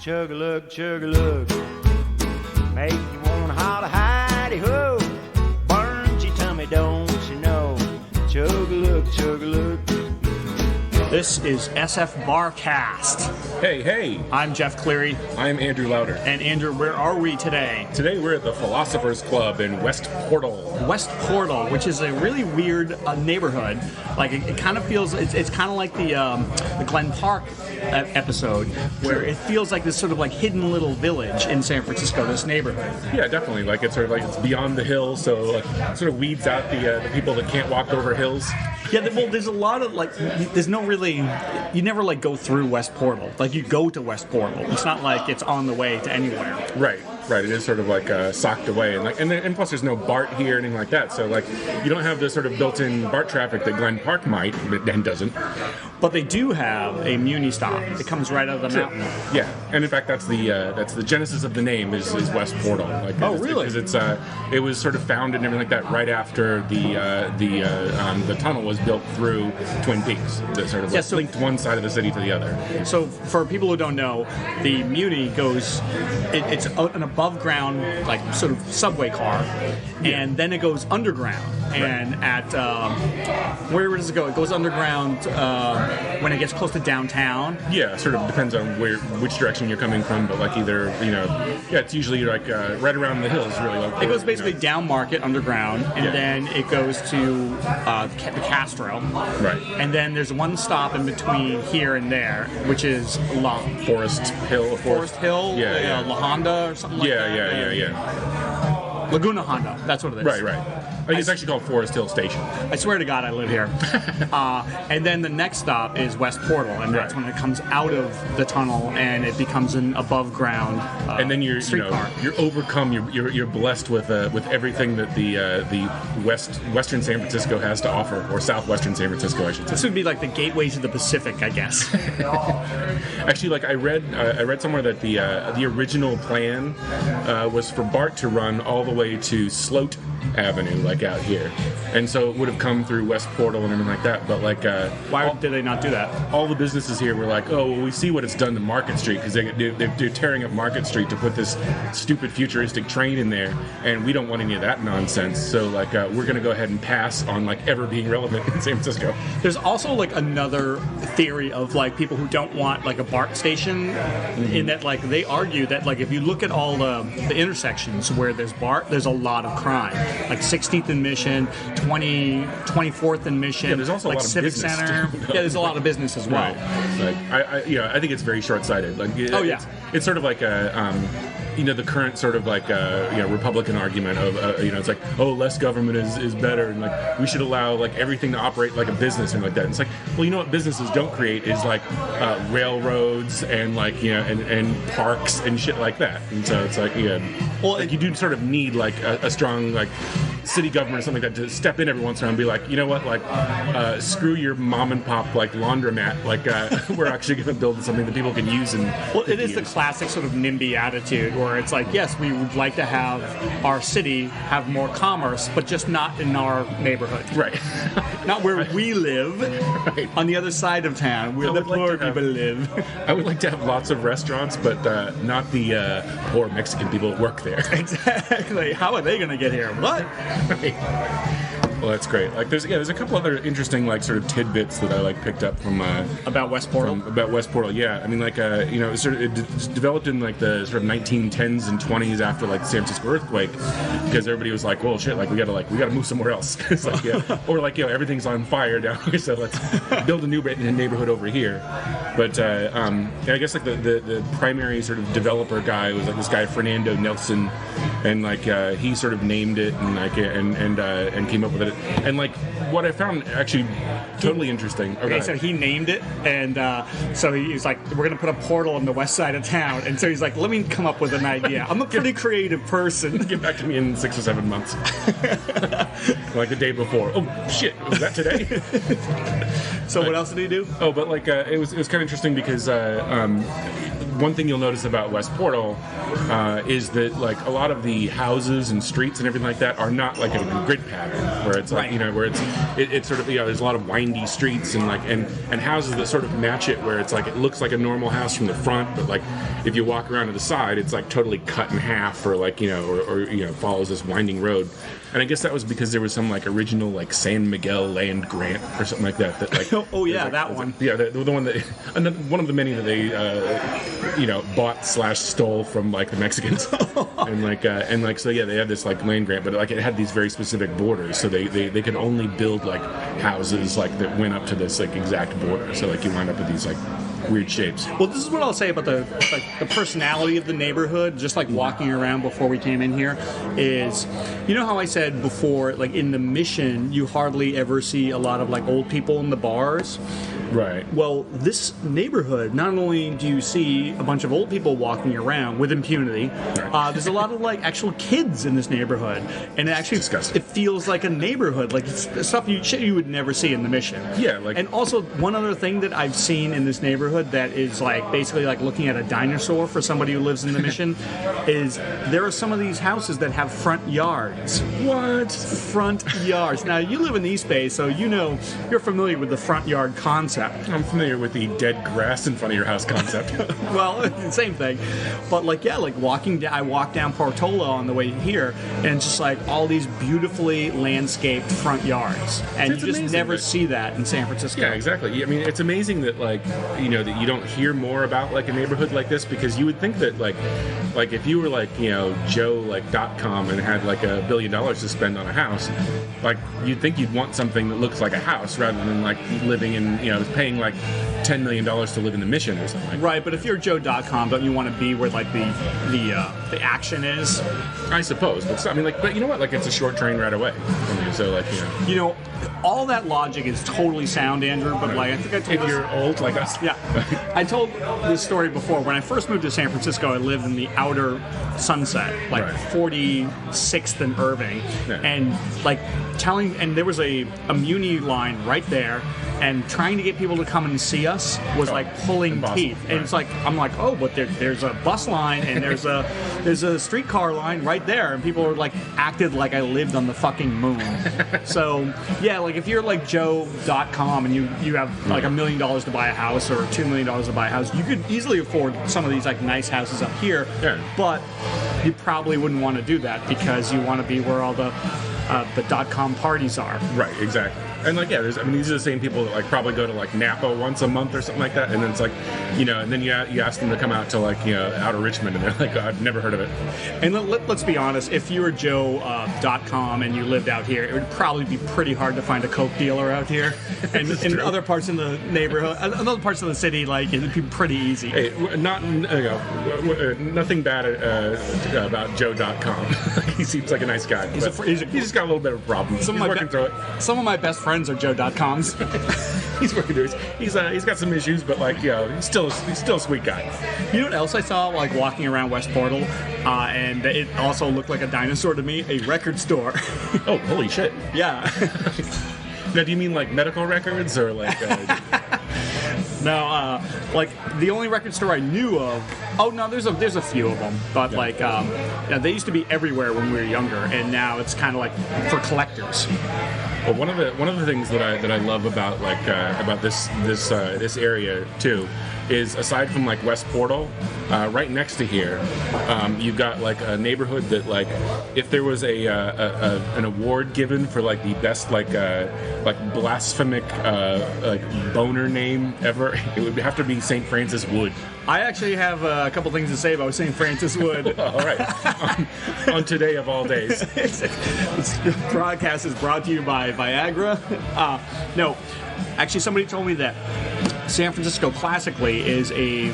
Chug-a-lug, chug-a-lug. Make you wanna holler, hidey-ho. Burns your tummy, don't you know? Chug-a-lug, chug-a-lug. This is SFBarkast. Hey. I'm Jeff Cleary. I'm Andrew Lauder. And Andrew, where are we today? Today we're at the Philosopher's-Club in West Portal. West Portal, which is a really weird neighborhood. Like it kind of feels, it's kind of like the Glen Park episode, where it feels like this sort of like hidden little village in San Francisco, this neighborhood. Yeah, definitely. Like it's sort of like it's beyond the hill, so like sort of weeds out the people that can't walk over hills. Yeah, well, there's a lot of like, there's no really, you never like go through West Portal. Like you go to West Portal. It's not like it's on the way to anywhere. Right. It is sort of like socked away, and plus there's no BART here or anything like that. So like you don't have the sort of built-in BART traffic that Glen Park might, but then doesn't. But they do have a Muni stop. It comes right out of the mountain. Yeah, and in fact that's the genesis of the name is West Portal. Like, really? Because it was sort of founded and everything like that right after the tunnel was built through Twin Peaks. That sort of linked one side of the city to the other. So for people who don't know, the Muni goes, it's an above ground like sort of subway car, and then it goes underground. And at where does it go? It goes underground when it gets close to downtown. Yeah, sort of depends on which direction you're coming from, but like either it's usually like right around the hills, really. Like, it goes basically down Market underground, and then it goes to the Castro. Right. And then there's one stop in between here and there, which is Forest Hill. La Honda or something like that. Yeah. Laguna Honda, that's what it is. Right. It's actually called Forest Hill Station. I swear to God I live here. And then the next stop is West Portal, and that's when it comes out of the tunnel and it becomes an above ground and then you're streetcar. You're overcome. You're blessed with everything that the Western San Francisco has to offer, or Southwestern San Francisco, I should say. This would be like the gateway to the Pacific, I guess. Actually, like I read somewhere that the original plan was for BART to run all the way to Sloat Avenue, like out here, and so it would have come through West Portal and everything like that. But like, why did they not do that? All the businesses here were like, oh, well, we see what it's done to Market Street, because they're tearing up Market Street to put this stupid futuristic train in there, and we don't want any of that nonsense. So like, we're going to go ahead and pass on like ever being relevant in San Francisco. There's also like another theory of like people who don't want like a BART station, in that like they argue that like if you look at all the intersections where there's BART, there's a lot of crime. Like 16th and Mission, 24th and Mission. Yeah, there's also like a lot of Civic business Center. too. Yeah, there's a lot of business as well. Right. I think it's very short-sighted. Like, it's sort of like the current sort of like Republican argument of it's like, oh, less government is better, and like we should allow like everything to operate like a business and like that. And it's like, well, what businesses don't create is like railroads and like and parks and shit like that. And so it's like you do sort of need like a strong like city government or something like that to step in every once in a while and be like, you know what, like screw your mom and pop like laundromat, like we're actually going to build something that people can use. And it is the classic sort of NIMBY attitude where it's like, yes, we would like to have our city have more commerce, but just not in our neighborhood. Right. Not where we live, right. On the other side of town, where the poor people live. I would like to have lots of restaurants, but not the poor Mexican people that work there. Exactly. How are they going to get here? What? Right. Well, that's great. Like, there's a couple other interesting like sort of tidbits that I like picked up from about West Portal. Yeah, I mean, like it developed in like the sort of 1910s and 20s after like the San Francisco earthquake, because everybody was like, well, shit, like we gotta move somewhere else. It's like, or like everything's on fire down here, so let's build a new neighborhood over here. But I guess like the primary sort of developer guy was like this guy Fernando Nelson, and like he sort of named it and like and came up with it. And like what I found actually totally interesting. Okay, so he named it, and so he's like, we're gonna put a portal on the west side of town, and so he's like, let me come up with an idea. I'm a pretty creative person. Get back to me in 6 or 7 months. Like the day before. Oh shit, was that today? So what else did he do? Oh, but like it was kind of interesting because one thing you'll notice about West Portal is that like a lot of the houses and streets and everything like that are not like a grid pattern where it's like where it's sort of there's a lot of windy streets and like and houses that sort of match it where it's like it looks like a normal house from the front, but like if you walk around to the side, it's like totally cut in half or like or follows this winding road. And I guess that was because there was some like original like San Miguel land grant or something like that. That like that one. Yeah, the one that one of the many that they bought / stole from like the Mexicans. and so yeah, they had this like land grant, but like it had these very specific borders, so they could only build like houses like that went up to this like exact border. So like you wind up with these like weird shapes. Well, this is what I'll say about the personality of the neighborhood, just like walking around before we came in here, is, you know how I said before, like in the Mission, you hardly ever see a lot of like old people in the bars? Right. Well, this neighborhood, not only do you see a bunch of old people walking around with impunity, there's a lot of like actual kids in this neighborhood, and it actually it feels like a neighborhood, like it's stuff you would never see in the Mission. Yeah, like. And also one other thing that I've seen in this neighborhood that is like basically like looking at a dinosaur for somebody who lives in the Mission is there are some of these houses that have front yards. What? Front yards. Now you live in the East Bay, so you're familiar with the front yard concept. I'm familiar with the dead grass in front of your house concept. Well, same thing. But like walking down, I walked down Portola on the way here, and it's just like all these beautifully landscaped front yards, and it's you just amazing, never see that in San Francisco. Yeah, exactly. I mean, it's amazing that like that you don't hear more about like a neighborhood like this, because you would think that like if you were like Joe like .com and had like $1 billion to spend on a house, like you'd think you'd want something that looks like a house rather than like living in paying like $10 million to live in the Mission or something. Right, but if you're Joe.com, don't you want to be where like the action is? I suppose, but but you know what? Like it's a short train right away. So like all that logic is totally sound, Andrew. But like I think I told if you're old like us. Yeah, I told this story before. When I first moved to San Francisco, I lived in the outer Sunset, like 46th and Irving, and like and there was a Muni line right there. And trying to get people to come and see us was like pulling teeth. And it's like I'm like, oh, but there's a bus line and there's a streetcar line right there, and people are like acted like I lived on the fucking moon. So yeah, like if you're like Joe.com and you have like $1 million to buy a house or $2 million to buy a house, you could easily afford some of these like nice houses up here. Yeah. But you probably wouldn't want to do that because you want to be where all the .com parties are. Right, exactly. And like, these are the same people that like probably go to like Napa once a month or something like that, and then it's like, and then you ask them to come out to like out of Richmond, and they're like, I've never heard of it. And let's be honest, if you were Joe.com and you lived out here, it would probably be pretty hard to find a Coke dealer out here. And in other parts in the neighborhood, in other parts of the city, like it'd be pretty easy. Hey, nothing bad about Joe.com. He seems like a nice guy. He's just got a little bit of problems. He's working through it. Some of my best friends are Joe.coms. He's working through it. He's got some issues, but like he's still a sweet guy. You know what else I saw like walking around West Portal, and it also looked like a dinosaur to me? A record store. Oh, holy shit! Yeah. Now, do you mean like medical records or like? No, like the only record store I knew of. Oh no, there's a few of them, but they used to be everywhere when we were younger, and now it's kind of like for collectors. Well, one of the things that I love about about this area too is, aside from like West Portal, right next to here, you've got like a neighborhood that like if there was an award given for like the best like blasphemic like boner name ever, it would have to be St. Francis Wood. I actually have a couple things to say about St. Francis Wood. All right. On today of all days. This broadcast is brought to you by Viagra. No, actually, somebody told me that San Francisco classically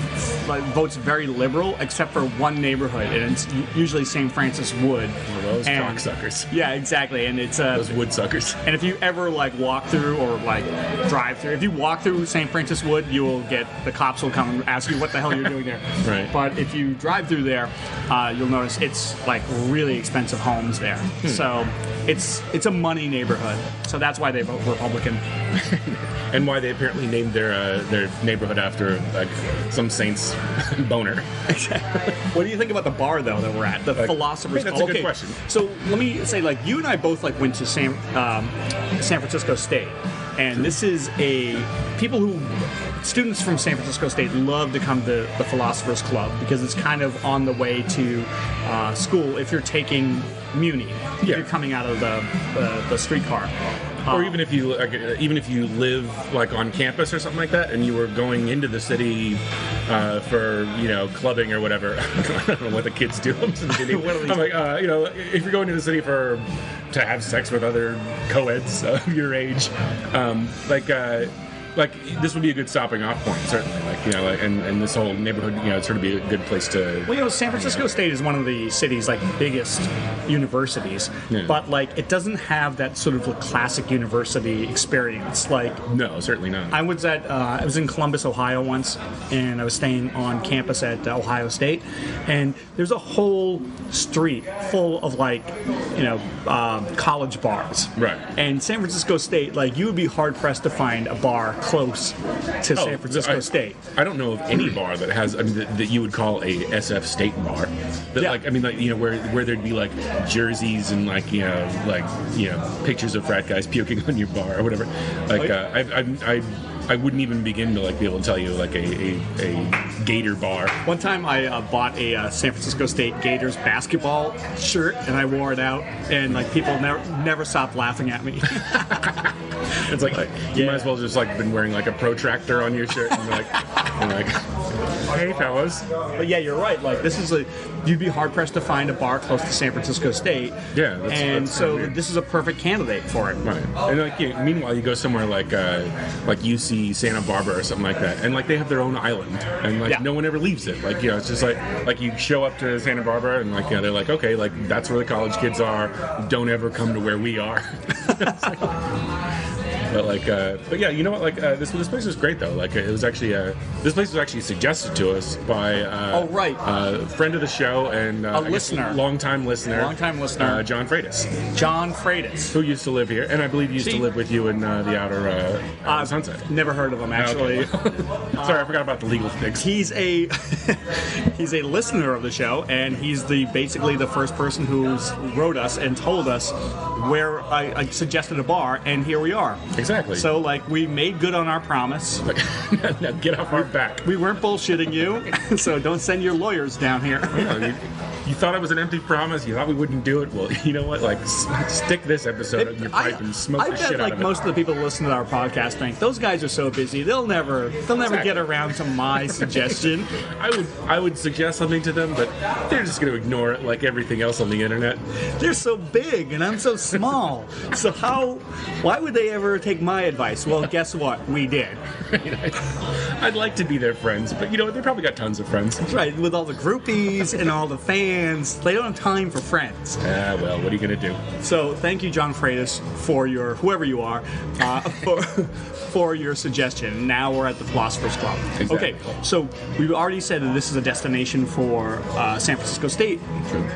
votes very liberal, except for one neighborhood, and it's usually St. Francis Wood. Well, those cocksuckers. Yeah, exactly, and it's those wood suckers. And if you ever like walk through or like drive through, if you walk through St. Francis Wood, the cops will come and ask you what the hell you're doing there. Right. But if you drive through there, you'll notice it's like really expensive homes there. So it's a money neighborhood. So that's why they vote Republican. And why they apparently named their their neighborhood after like some saint's boner. Exactly. What do you think about the bar though that we're at? The Philosopher's Club. That's a good question. So let me say, like, you and I both like went to San Francisco State, and this is students from San Francisco State love to come to the Philosopher's Club because it's kind of on the way to school if you're taking Muni. If you're coming out of the streetcar. Or even if you live like on campus or something like that, and you were going into the city for clubbing or whatever. I don't know what the kids do. I'm like if you're going to the city to have sex with other co-eds of your age, like this would be a good stopping off point, certainly. And this whole neighborhood, it'd sort of be a good place to. Well, San Francisco State is one of the city's biggest universities, but it doesn't have that sort of classic university experience. No, certainly not. I was in Columbus, Ohio once, and I was staying on campus at Ohio State, and there's a whole street full of college bars. Right. And San Francisco State, you would be hard pressed to find a bar close to San Francisco State. I don't know of any bar that has that you would call a SF State bar. Where there'd be jerseys and pictures of frat guys puking on your bar or whatever. I wouldn't even begin to be able to tell you a Gator bar. One time I bought a San Francisco State Gators basketball shirt and I wore it out, and people never stopped laughing at me. It's you might as well just been wearing a protractor on your shirt and hey fellas. But yeah, you're right. This is you'd be hard pressed to find a bar close to San Francisco State. Yeah, this is a perfect candidate for it. Right. And meanwhile, you go somewhere like UC Santa Barbara or something like that, and they have their own island, and no one ever leaves it. It's just you show up to Santa Barbara and they're okay, that's where the college kids are. Don't ever come to where we are. But yeah, you know what? This place was great though. It was actually this place was actually suggested to us by a friend of the show and a listener, longtime listener, John Freitas. John Freitas, who used to live here, and I believe used to live with you in the outer Sunset. Never heard of him actually. Okay. Sorry, I forgot about the legal things. He's a listener of the show, and he's basically the first person who wrote us and told us where I suggested a bar, and here we are. Exactly. So, we made good on our promise. Now get off our back. We weren't bullshitting you, so don't send your lawyers down here. You thought it was an empty promise. You thought we wouldn't do it. Well, you know what? Stick this episode in your pipe and smoke the shit out of it. Most of the people who listen to our podcast think those guys are so busy they'll never get around to my suggestion. I would suggest something to them, but they're just going to ignore it like everything else on the internet. They're so big and I'm so small. So why would they ever take my advice? Well, guess what? We did. I'd like to be their friends, but they probably got tons of friends. That's right. With all the groupies and all the fans, they don't have time for friends. Well, what are you going to do? So thank you, John Freitas, for whoever you are, for your suggestion. Now we're at the Philosopher's Club. Exactly. Okay, so we've already said that this is a destination for San Francisco State,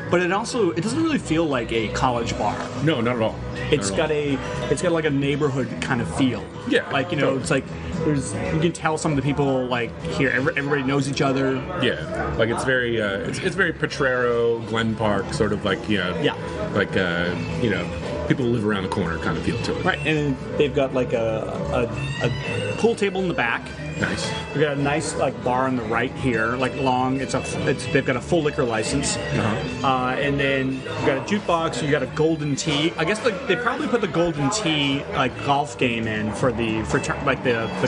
but it doesn't really feel like a college bar. No, not at all. It's got a neighborhood kind of feel. Yeah. Totally. It's you can tell some of the people here. Everybody knows each other. Yeah. It's very it's very Potrero, Glen Park sort of people who live around the corner kind of feel to it. Right, and they've got a pool table in the back. Nice. We've got a nice bar on the right here, long. They've got a full liquor license, and then you've got a jukebox. You got a golden tee. I guess they probably put the golden tee golf game in for the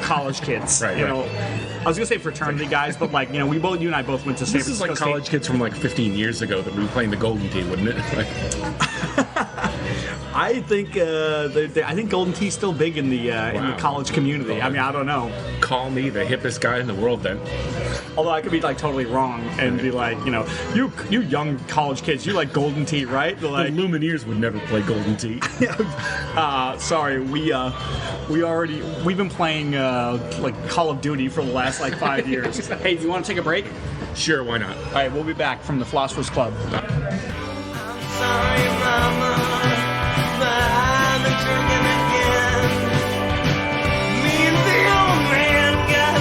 college kids. Right. I was gonna say fraternity guys, but you and I both went to San Francisco State. This is college kids from 15 years ago that were playing the golden tee, wouldn't it? I think golden tea's still big in the college community. I mean, I don't know. Call me the hippest guy in the world, then. Although I could be totally wrong and be you young college kids, you like golden tea, right? The Lumineers would never play golden tea. Sorry, we've been playing Call of Duty for the last 5 years. Hey, do you want to take a break? Sure, why not? All right, we'll be back from the Philosopher's Club. Sorry, Mama, but I've been drinking again. Me and the old man got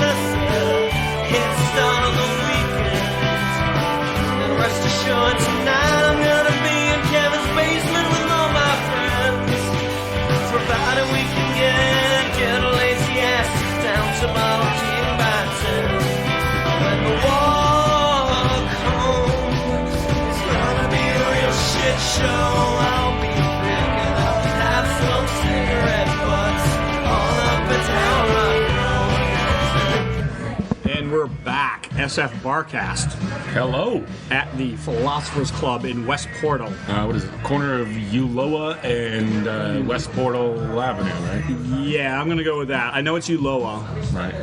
I'll be thinking of half-smoked cigarette butts all up and down rock road. And we're back. SF Barkast Hello. at the Philosophers Club in West Portal. What is it? Corner of Uloa and West Portal Avenue, right? Yeah, I'm going to go with that. I know it's Uloa. Right.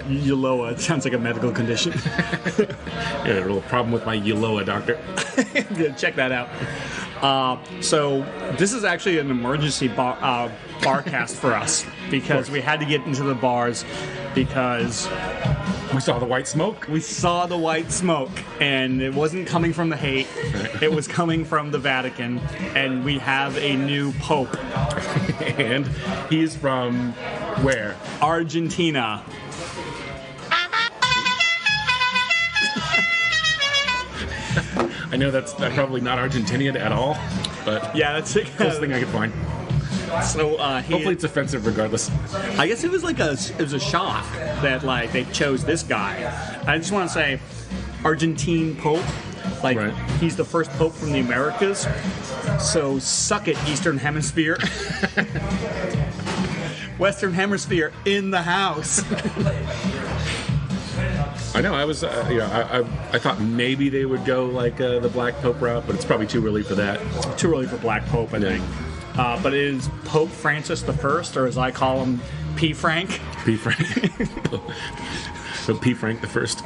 Uloa. It sounds like a medical condition. Yeah, a little problem with my Uloa, doctor. Yeah, check that out. So this is actually an emergency barcast for us because we had to get into the bars because We saw the white smoke. we saw the white smoke, and it wasn't coming from the hate. It was coming from the Vatican, and we have a new pope, And he's from where? Argentina. I know that's probably not Argentinian at all, but Yeah, that's it. closest thing I could find. So Hopefully it's offensive regardless. I guess it was a shock that like they chose this guy. I just want to say, Argentine Pope, like Right. he's the first Pope from the Americas. So suck it, Eastern Hemisphere. Western Hemisphere in the house. I know. I was, I thought maybe they would go like the Black Pope route, but it's probably too early for that. Too early for Black Pope, I think. But it is Pope Francis the First, or as I call him, P. Frank. P. Frank. So P. Frank the first.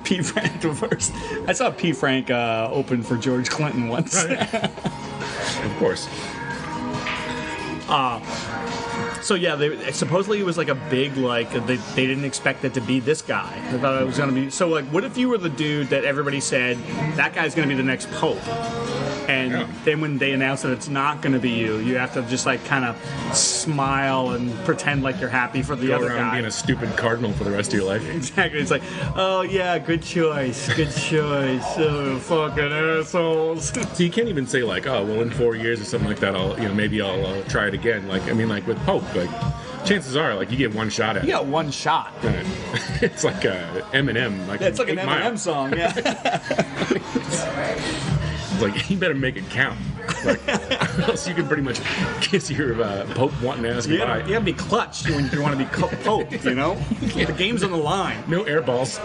P. Frank the First. I saw P. Frank open for George Clinton once. Of course. So yeah, supposedly it was like a big they didn't expect it to be this guy. They thought it was going to be so like. What if you were the dude that everybody said that guy's going to be the next pope, and then when they announce that it's not going to be you, you have to just like kind of smile and pretend like you're happy for the Go other around guy. being a stupid cardinal for the rest of your life. Exactly. It's like, oh yeah, good choice. Oh, fucking assholes. So you can't even say like, oh well, in 4 years or something like that, maybe I'll try it again. Like I mean, like with Pope, like chances are like you get one shot at You it. got one shot. It's like Eminem. Like Yeah, it's like an 8 Mile. Eminem song. Yeah. It's like you better make it count. Like, or else you can pretty much kiss your Pope wanting to ask You goodbye. gotta be clutch when you want to be Pope, you know? The game's on the line. No air balls.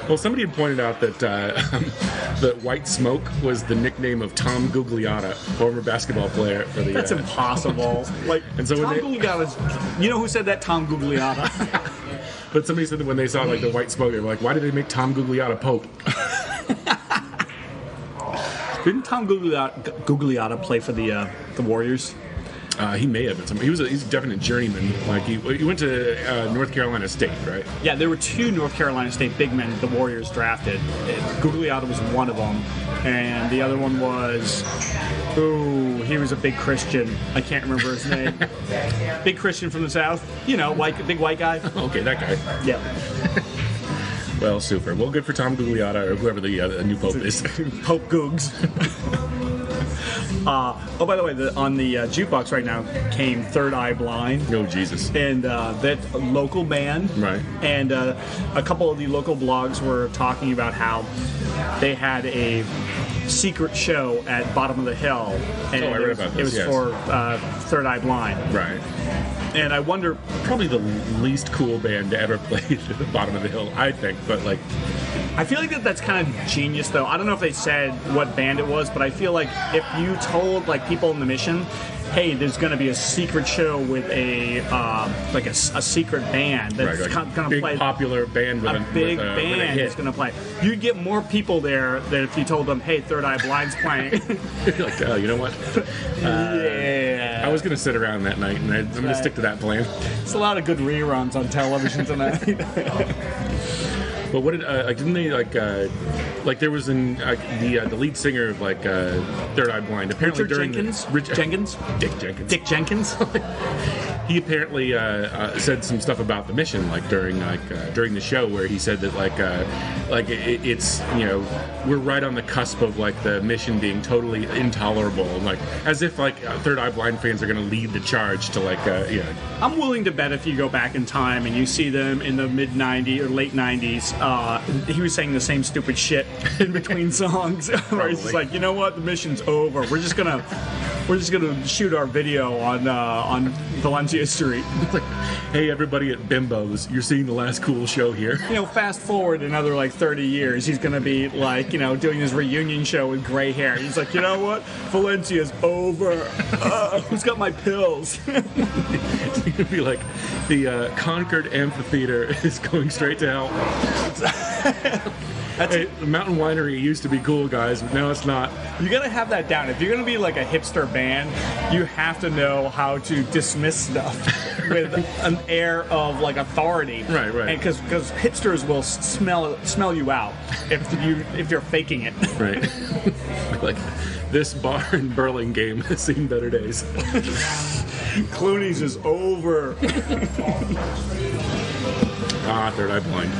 Well, somebody had pointed out that that White Smoke was the nickname of Tom Gugliotta, former basketball player for the. That's impossible. Like, And so Tom when they- Gugliotta's... You know who said that? Tom Gugliotta. But somebody said that when they saw like the White Smoke, they were like, "Why did they make Tom Gugliotta Pope?" Didn't Tom Gugliotta play for the Warriors? He may have been. He's a definite journeyman. Like he went to North Carolina State, right? Yeah, there were 2 North Carolina State big men the Warriors drafted. Gugliotta was one of them, and the other one was... Ooh, he was a big Christian. I can't remember his name. Big Christian from the South. You know, big white guy. Okay, that guy. Yeah. Well, super. Well, good for Tom Gugliotta or whoever the new Pope is. Pope Googs. Oh, by the way, on the jukebox right now came Third Eye Blind. Oh, Jesus. And that local band. Right. And a couple of the local blogs were talking about how they had a secret show at Bottom of the Hill. And I read about this, it was yes. for Third Eye Blind. Right. And I wonder... Probably the least cool band to ever play at the Bottom of the Hill, I think. But like, I feel like that's kind of genius, though. I don't know if they said what band it was, but I feel like if you told like people in the mission, hey, there's going to be a secret show with a secret band that's right, like going to big play popular band with a big band is going to play. You'd get more people there than if you told them, hey, Third Eye Blind's playing. You're like, oh, you know what? Yeah. I was going to sit around that night, and I'm going to stick to that plan. It's a lot of good reruns on television tonight. But what did didn't they like there was the lead singer of Third Eye Blind apparently Richard during Jenkins? Dick Jenkins. Dick Jenkins? He apparently said some stuff about the mission during the show where he said that like it's we're right on the cusp of like the mission being totally intolerable, like as if like Third Eye Blind fans are going to lead the charge to like I'm willing to bet if you go back in time and you see them in the mid '90s or late '90s, he was saying the same stupid shit in between songs. Where he's just like, you know what, the mission's over. We're just gonna shoot our video on Valencia Street. It's like, hey, everybody at Bimbo's, you're seeing the last cool show here. Fast forward another like 30 years, he's gonna be like, doing his reunion show with gray hair. He's like, you know what, Valencia's over. Who's got my pills? It's gonna be like the Concord Amphitheater is going straight to hell. Hey, the Mountain Winery used to be cool, guys, but now it's not. You gotta have that down. If you're gonna be like a hipster band, you have to know how to dismiss stuff with an air of like authority. Right. And because hipsters will smell you out if you're faking it. Right. Like, this bar in Burlingame has seen better days. Clooney's is over. Third Eye Blind.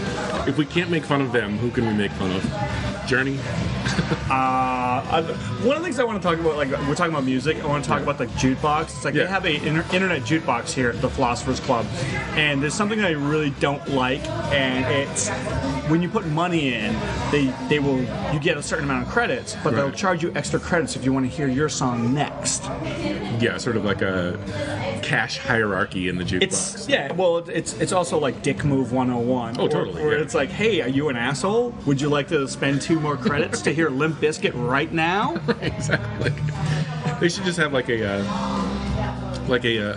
If we can't make fun of them, who can we make fun of? Journey? One of the things I want to talk about, like we're talking about music, I want to talk about the jukebox. It's like they have a internet jukebox here at the Philosophers Club, and there's something that I really don't like, and it's when you put money in, you get a certain amount of credits, but they'll charge you extra credits if you want to hear your song next. Yeah, sort of like a cash hierarchy in the jukebox. It's also like Dick Move 101. Oh, totally. Where it's like, hey, are you an asshole? Would you like to spend 2 more credits to hear Limp Bizkit right now? Right, exactly. They should just have like a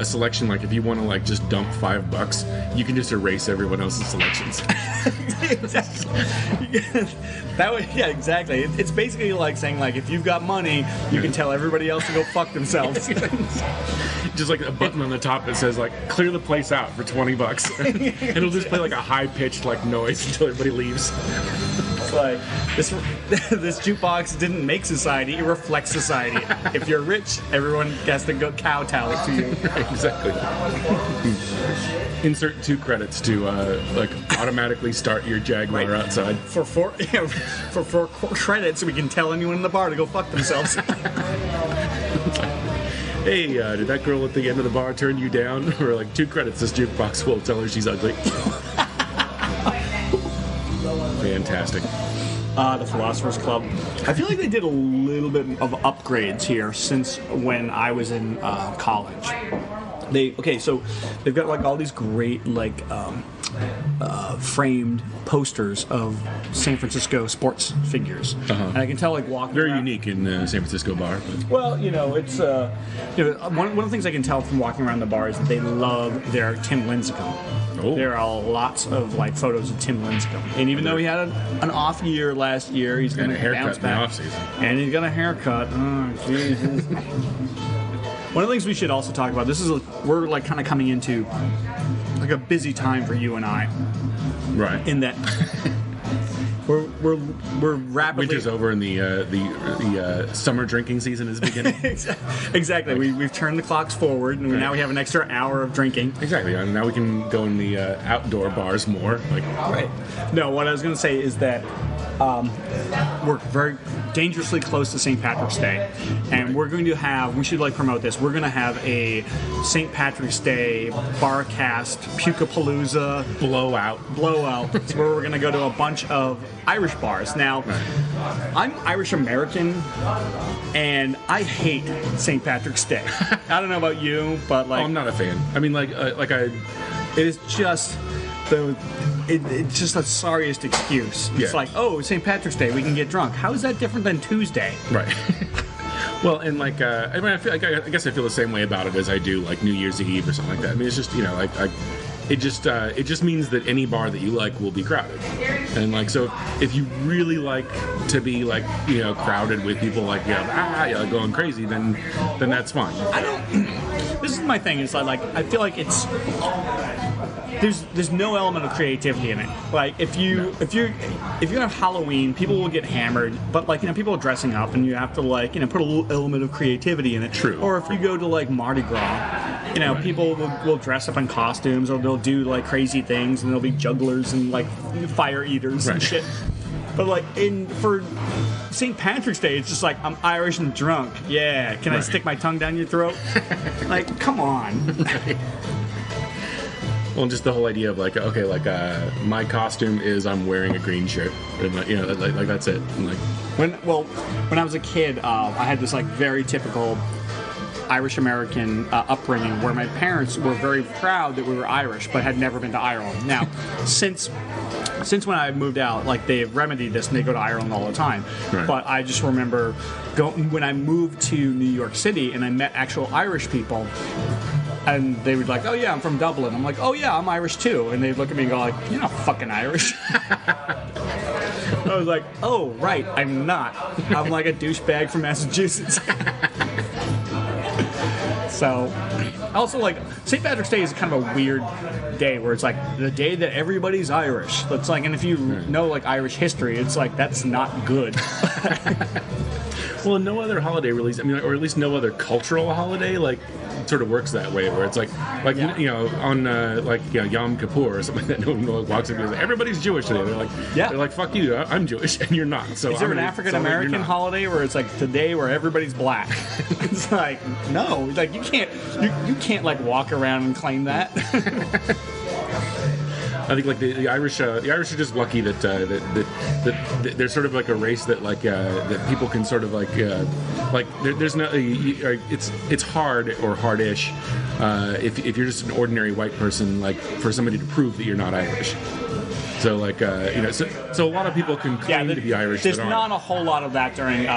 selection. Like if you want to like just dump $5, you can just erase everyone else's selections. Exactly. It's basically like saying like if you've got money, you can tell everybody else to go fuck themselves. Just like a button on the top that says like clear the place out for $20, and it'll just play like a high pitched like noise until everybody leaves. It's like this jukebox didn't make society; it reflects society. If you're rich, everyone has to go kowtow to you. Exactly. Insert 2 credits to like automatically start your Jaguar outside. For 4 credits, we can tell anyone in the bar to go fuck themselves. Hey, did that girl at the end of the bar turn you down? Or like 2 credits, this jukebox will tell her she's ugly. Fantastic. The Philosophers Club. I feel like they did a little bit of upgrades here since when I was in college. So they've got like all these great like framed posters of San Francisco sports figures, and I can tell like walking very around, unique in the San Francisco bar. But. Well, it's one of the things I can tell from walking around the bar is that they love their Tim Lincecum. Oh. There are lots of like photos of Tim Lincecum, and even though he had an off year last year, he's going to bounce back. In the off season. And he's got a haircut. Oh, Jesus. One of the things we should also talk about. We're like kind of coming into like a busy time for you and I. Right. In that we're rapidly, winter's over and the summer drinking season is beginning. Exactly. We've turned the clocks forward, and now we have an extra hour of drinking. Exactly. And now we can go in the outdoor bars more. Right. No, what I was going to say is that we're very dangerously close to St. Patrick's Day, and we're going to have, we should like promote this, we're going to have a St. Patrick's Day Barcast Pukapalooza blowout where we're going to go to a bunch of Irish bars. Now, I'm Irish American, and I hate St. Patrick's Day. I don't know about you, but like, I'm not a fan. I mean, it is just it's just the sorriest excuse. It's like, oh, St. Patrick's Day, we can get drunk. How is that different than Tuesday? Right. Well, and like, I mean, I guess I feel the same way about it as I do like New Year's Eve or something like that. I mean, it's just, it just means that any bar that you like will be crowded, and like, so if you really like to be like, crowded with people like going crazy, then that's fine. This is my thing. Is like I feel like it's. There's no element of creativity in it. Like if you have Halloween, people will get hammered, but like people are dressing up, and you have to like put a little element of creativity in it. True. Or if you go to like Mardi Gras, people will dress up in costumes, or they'll do like crazy things, and there'll be jugglers and like fire eaters and shit. But like for St. Patrick's Day, it's just like I'm Irish and drunk. Yeah, can I stick my tongue down your throat? Like, come on. Well, just the whole idea of like, okay, like my costume is I'm wearing a green shirt, and like, like that's it. And like when I was a kid, I had this like very typical Irish American upbringing where my parents were very proud that we were Irish, but had never been to Ireland. Now, since when I moved out, like they've remedied this and they go to Ireland all the time. Right. But I just remember when I moved to New York City and I met actual Irish people. And they would like, oh yeah, I'm from Dublin. I'm like, oh yeah, I'm Irish too. And they'd look at me and go like, you're not fucking Irish. I was like, oh right, I'm not. I'm like a douchebag from Massachusetts. So, also like St. Patrick's Day is kind of a weird day where it's like the day that everybody's Irish. It's like, and if you know like Irish history, it's like that's not good. Well, no other holiday really, I mean, or at least no other cultural holiday, like, sort of works that way, where it's like you know, on like Yom Kippur or something like that, no one walks up and goes, everybody's Jewish today. They're like, fuck you, I'm Jewish and you're not. So is there an African American holiday where it's like today where everybody's black? It's like no, like you can't like walk around and claim that. I think like the Irish are just lucky that they're sort of like a race that like that people can sort of like there's no it's hard or hardish if you're just an ordinary white person, like for somebody to prove that you're not Irish. So like you know, so a lot of people can claim to be Irish. There's not a whole lot of that during.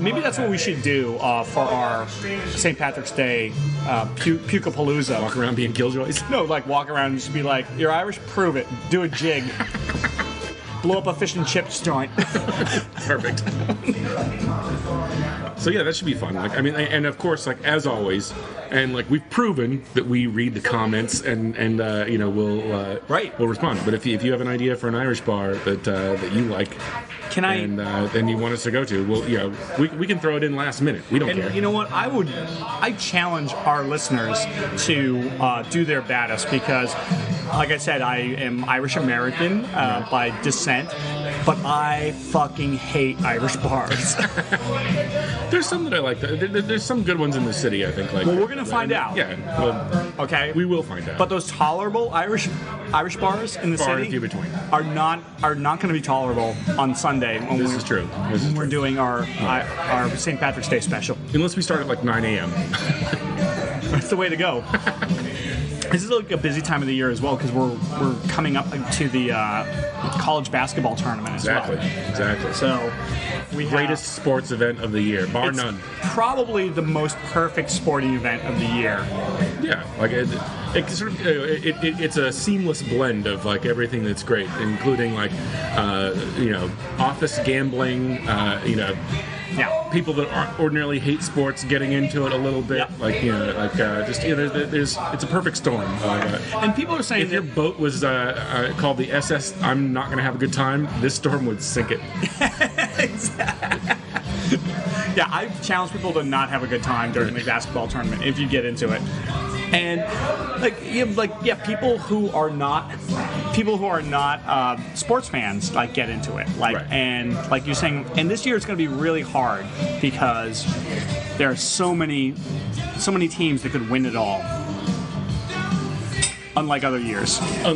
Maybe that's what we should do for our St. Patrick's Day Pukapalooza. Walk around being killjoys. No, like walk around and just be like, "You're Irish, prove it. Do a jig. Blow up a fish and chips joint." Perfect. So yeah, that should be fun. Like, I mean, and of course, like as always, and like we've proven that we read the comments and you know we'll respond. But if you have an idea for an Irish bar that you like, and you want us to go to, well, yeah, we can throw it in last minute. We don't care. You know what? I challenge our listeners to do their baddest because, like I said, I am Irish American by descent, but I fucking hate Irish bars. There's some that I like. There's some good ones in the city, I think. Like, well, we're gonna find out. Yeah. Well, okay. We will find out. But those tolerable Irish bars in the city few between are not going to be tolerable on Sunday. When this is true. We're doing our St. Patrick's Day special. Unless we start at like 9 a.m. That's the way to go. This is like a busy time of the year as well because we're coming up to the college basketball tournament as well. Exactly. So we have greatest sports event of the year, bar none. Probably the most perfect sporting event of the year. Yeah, like it's a seamless blend of like everything that's great, including like you know, office gambling, you know. Yeah, people that ordinarily hate sports getting into it a little bit, like you know, like just you know, there's it's a perfect storm. And people are saying if your boat was called the SS, I'm not going to have a good time. This storm would sink it. Exactly. Yeah, I challenge people to not have a good time during the basketball tournament if you get into it. And people who are not sports fans like get into it, like and like you're saying. And this year it's going to be really hard because there are so many teams that could win it all. Unlike other years. No,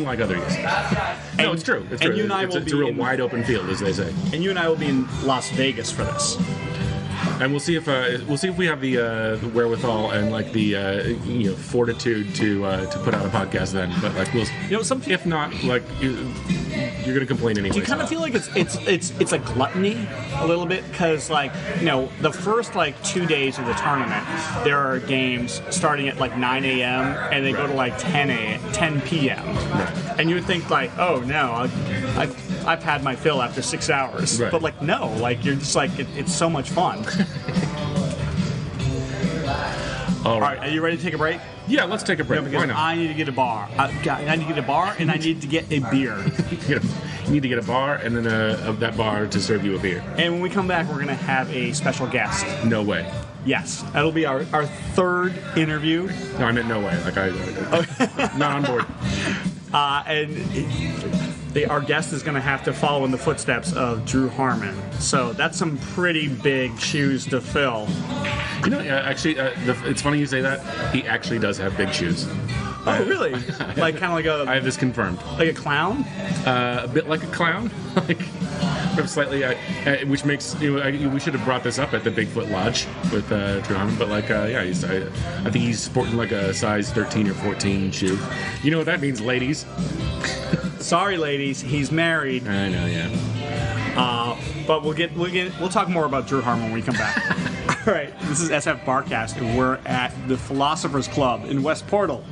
it's true. It's true. And you and I it's a real wide open field, as they say. And you and I will be in Las Vegas for this. And we'll see if we have the wherewithal and like the you know, fortitude to put out a podcast then. But like we'll, you know, if not, like you're gonna complain anyway. Do you kind of feel like it's a gluttony a little bit because like, you know, the first like 2 days of the tournament there are games starting at like 9 a.m. and they go to like 10 p.m. And you would think like, oh no, I've had my fill after 6 hours. Right. But like no, like you're just like it's so much fun. All right, are you ready to take a break? Yeah, let's take a break. No, because why not? I need to get a bar. I need to get a bar, and I need to get a beer. You need to get a bar, and then of that bar to serve you a beer. And when we come back, we're going to have a special guest. No way. Yes, that'll be our third interview. No, I meant no way. Like not on board. And our guest is going to have to follow in the footsteps of Drew Harmon. So that's some pretty big shoes to fill. You know, actually, it's funny you say that. He actually does have big shoes. Oh, really? Like kind of like I have this confirmed. like a clown? A bit like a clown, like slightly, which makes we should have brought this up at the Bigfoot Lodge with Drew Harmon, but like yeah, I think he's sporting like a size 13 or 14 shoe. You know what that means, ladies? Sorry, ladies, he's married. I know, yeah. But we'll talk more about Drew Harmon when we come back. All right, this is SF Barkast, and we're at the Philosophers Club in West Portal.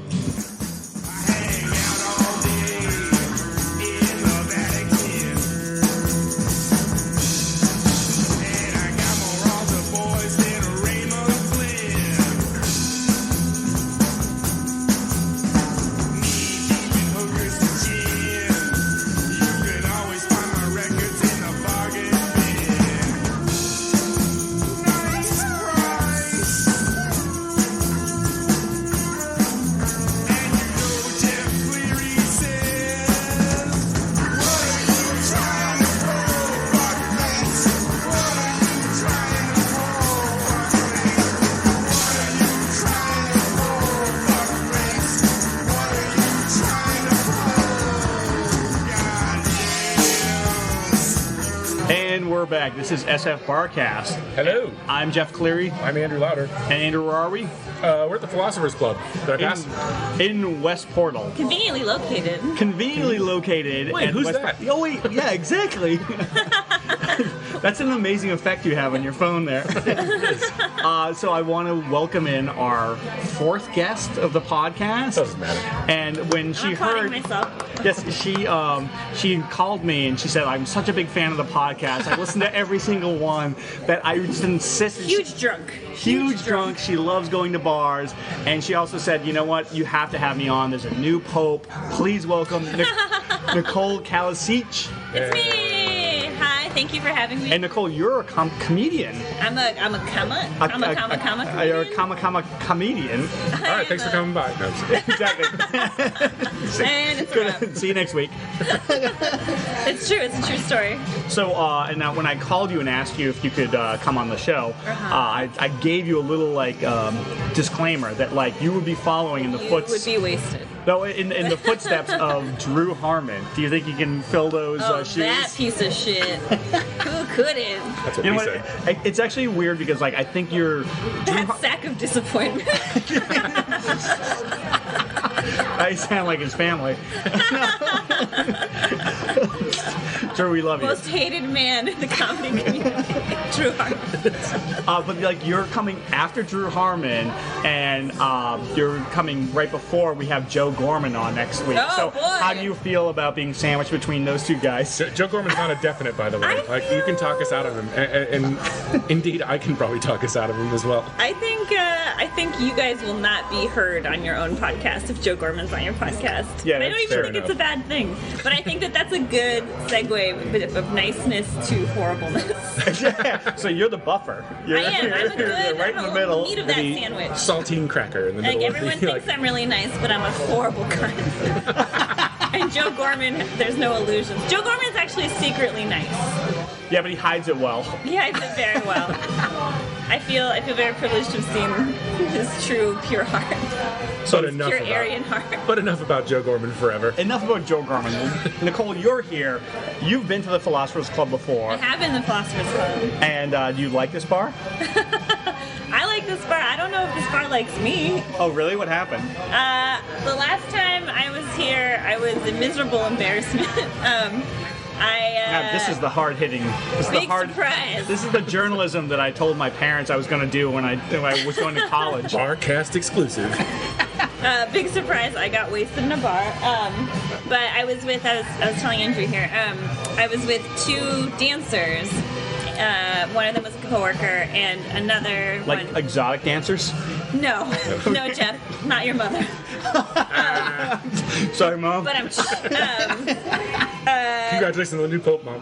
Back. This is SF Barkast. Hello. I'm Jeff Cleary. I'm Andrew Lauder. And Andrew, where are we? We're at the Philosophers Club. Did I pass? In West Portal. Conveniently located. Conveniently located. Wait, who's West that? Oh, wait, yeah, exactly. That's an amazing effect you have on your phone there. So I want to welcome in our fourth guest of the podcast. Doesn't matter. And when she I'm heard, myself. yes, she called me and she said, "I'm such a big fan of the podcast. I listen to every single one." That I just insisted. Huge drunk. Huge drunk. She loves going to bars, and she also said, "You know what? You have to have me on. There's a new pope. Please welcome Nicole Kalasic." It's me. Hi. Thank you for having me. And Nicole, you're a comedian. I'm a comma. You're a comedian. All right, thanks for coming by. No, I'm just kidding. Exactly. And it's a wrap. See you next week. It's true. It's a true story. So, and now when I called you and asked you if you could come on the show, I gave you a little disclaimer that you would be following in the You would be wasted. No, in the footsteps of Drew Harmon. Do you think you can fill those shoes? That piece of shit. Who couldn't? That's what You know we what? said. It's actually weird because I think you're. That sack of disappointment. I sound like his family. Drew, we love you. Most hated man in the comedy community. Drew Harmon. But you're coming after Drew Harmon, and you're coming right before we have Joe Gorman on next week. Oh, so boy. how do you feel about being sandwiched between those two guys? Joe Gorman's not a definite, by the way. You can talk us out of him, and indeed, I can probably talk us out of him as well. I think you guys will not be heard on your own podcast if Joe Gorman's on your podcast. Yeah, I don't that's even fair think enough. it's a bad thing, but I think that's a good segue of niceness to horribleness. Yeah. So you're the buffer. I am. I'm a good. You're right in the middle. Meat of that The sandwich. saltine cracker in the Like middle. everyone of the, thinks I'm really nice, but I'm a horrible cunt. And Joe Gorman, there's no illusions. Joe Gorman's actually secretly nice. Yeah, but he hides it well. He hides it very well. I feel very privileged to have seen his true pure heart, But enough pure about, Aryan heart. But enough about Joe Gorman forever. Enough about Joe Gorman. Nicole, you're here. You've been to the Philosophers Club before. I have been the Philosopher's Club. And do you like this bar? I like this bar. I don't know if this bar likes me. Oh, really? What happened? The last time I was here, I was in miserable embarrassment. This is the hard-hitting. This is Big the hard. surprise. This is the journalism that I told my parents I was going to do when I was going to college. Barcast exclusive. Big surprise! I got wasted in a bar. But I was telling Andrew here. I was with two dancers. One of them was a coworker, and another Like one. exotic dancers? No, Jeff, not your mother. Sorry, Mom. But Congratulations on the new Pope, Mom.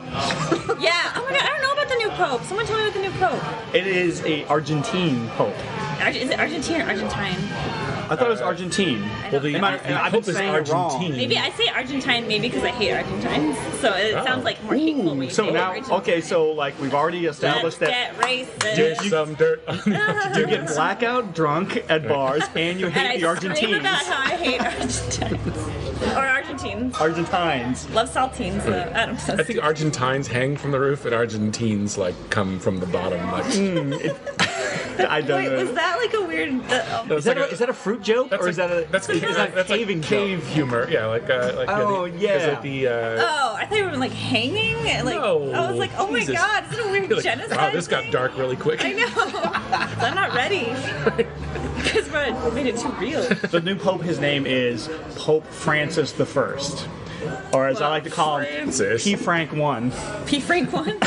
yeah. Oh my God, I don't know about the new pope. Someone tell me about the new pope. It is a Argentine pope. Is it Argentine or Argentine? I thought it was Argentine. Well, the I've been Pope is saying it wrong. Argentine. Maybe I say Argentine maybe because I hate Argentines, so it sounds like more hateful. when you So say now, Argentine. okay, so like we've already established Let's that get racist. Get some dirt. you get blackout drunk at bars and you and hate I the scream Argentines. about how I hate Argentines. Or Argentines. Argentines. Love saltines, though. I don't know. I think Argentines hang from the roof and Argentines like come from the bottom. Like, I don't Wait, know. was that like a weird... Is that a fruit joke or is that a that's is that that's like caving cave joke? humor? Yeah, like Oh, yeah. Is like the Oh, I thought you were like hanging. Like, No, I was like, oh Jesus. my god, is it a weird you're like, genocide? wow, this got thing? dark really quick. I know. I'm not ready. Because we made it too real. The new pope, his name is Pope Francis the First, or as I like to call him, Francis. P. Frank One. P. Frank one.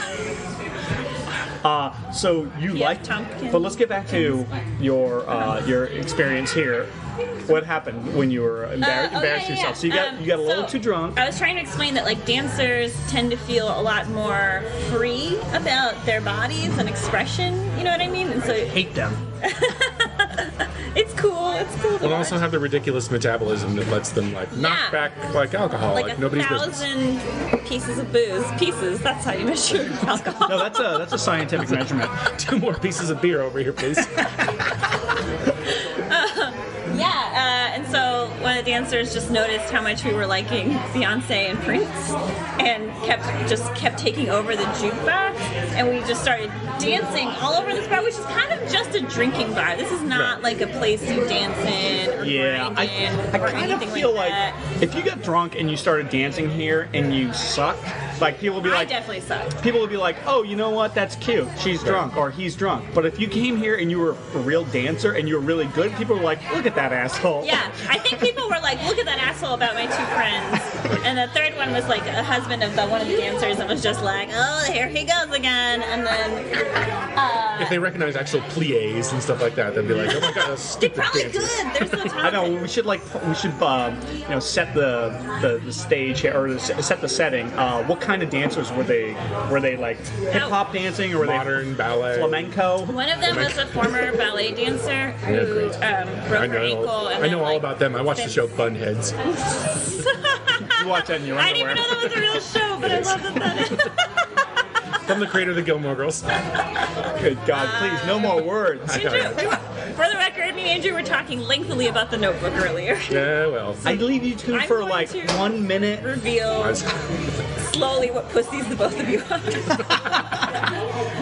So you P.F. like, Tompkins. but let's get back to your experience here. What happened when you were embarrassed yeah, yourself? So you yeah. got a little too drunk. I was trying to explain that like dancers tend to feel a lot more free about their bodies and expression. You know what I mean? And so Hate them. it's cool. It's cool. To And watch. also have the ridiculous metabolism that lets them like knock back like alcohol, like, like nobody's business. 1,000 pieces of booze. Pieces. That's how you measure alcohol. No, that's a scientific measurement. 2 more pieces of beer over here, please. Yeah, and so one of the dancers just noticed how much we were liking Beyonce and Prince, and kept taking over the jukebox, and we just started dancing all over this bar, which is kind of just a drinking bar. This is not like a place you dance in or Yeah, grind in I or kind of anything feel like like that. if you got drunk and you started dancing here and you sucked, like people would be I like, definitely suck. people would be like, oh, you know what? That's cute. She's drunk or he's drunk. But if you came here and you were a real dancer and you were really good, people were like, look at that asshole. Yeah, I think people were like, look at that asshole about my 2 friends. And the third one was like a husband of one of the dancers and was just like, oh, here he goes again. And then... If they recognize actual plies and stuff like that, they'd be like, "Oh my god, that's They're stupid probably dances." good. They're so talented. I know we should set the stage here, or set the setting. What kind of dancers were they? Were they like hip hop dancing, or were Modern they ballet. flamenco? One of them was a former ballet dancer who broke I her ankle. And know then, all like, about them. I watched the show Bunheads. You watch that in your I didn't underwear. even know that was a real show, but I love that is. From the creator of the Gilmore Girls. Good God, please, no more words. Andrew, for the record, me and Andrew were talking lengthily about the Notebook earlier. Yeah, well. I'd leave you two I'm for going like to 1 minute. Reveal slowly what pussies the both of you are.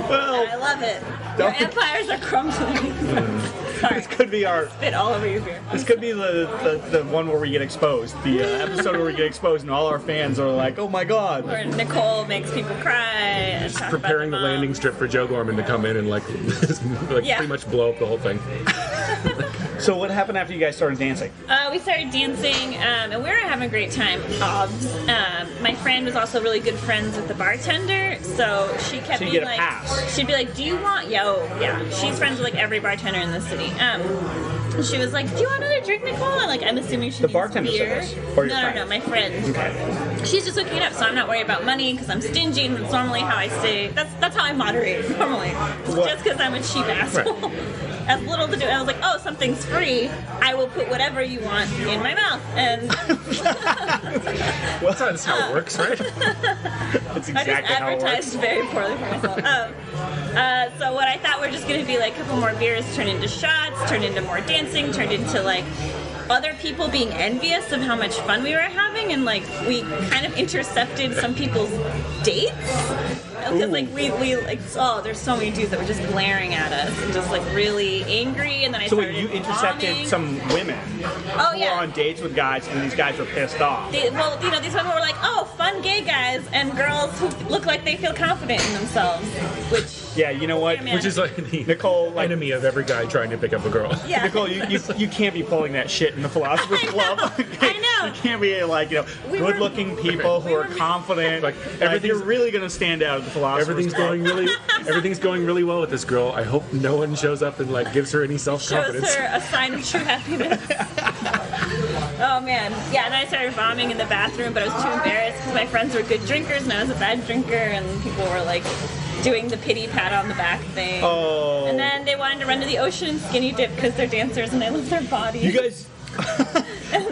Well, I love it. Your Don't- empires are crumbling. Sorry, this could be our. spit all over your beer. This could be the one where we get exposed. The episode where we get exposed and all our fans are like, oh my God. Where Nicole makes people cry and talk about Preparing the their mom. landing strip for Joe Gorman to come in and like Yeah. pretty much blow up the whole thing. So what happened after you guys started dancing? We started dancing, and we were having a great time. My friend was also really good friends with the bartender, so she kept So you being get a like, pass. she'd be like, "Do you want?" Yeah. She's friends with like every bartender in the city. She was like, "Do you want another drink, Nicole?" And like, I'm assuming she The means bartender said beer. this, or your No, friend? my friend. Okay. She's just hooking it up, so I'm not worried about money because I'm stingy, and that's normally how I stay. That's how I moderate normally. What? Just because I'm a cheap asshole. As little to do. And I was like, oh, something's free. I will put whatever you want in my mouth. And Well, that's how it works, right? That's I just exactly how it advertised works. very poorly for myself. So what I thought were just going to be like a couple more beers turned into shots, turned into more dancing, turned into like other people being envious of how much fun we were having, and like we kind of intercepted some people's dates. Because like we like, oh, there's so many dudes that were just glaring at us and just like really angry, and then I So started wait, you intercepted vomiting. some women Oh who yeah. were on dates with guys, and these guys were pissed off. Well, you know, these women were like, oh, fun gay guys and girls who look like they feel confident in themselves, which, Yeah, you know what? Yeah, man. Which is like the Nicole, like, enemy of every guy trying to pick up a girl. yeah. Nicole, you can't be pulling that shit in the Philosophers I know, Club. I know. You can't be like, We were- good-looking people who we are were- confident. Like, Like, everything's- you're really gonna stand out at the Philosophers Everything's Club. going really well with this girl. I hope no one shows up and like gives her any Shows self-confidence. her a sign of true happiness. Oh man, yeah. And then I started vomiting in the bathroom, but I was too embarrassed because my friends were good drinkers and I was a bad drinker, and people were like doing the pity pat on the back thing. Oh. And then they wanted to run to the ocean and skinny dip because they're dancers and they love their bodies. You guys.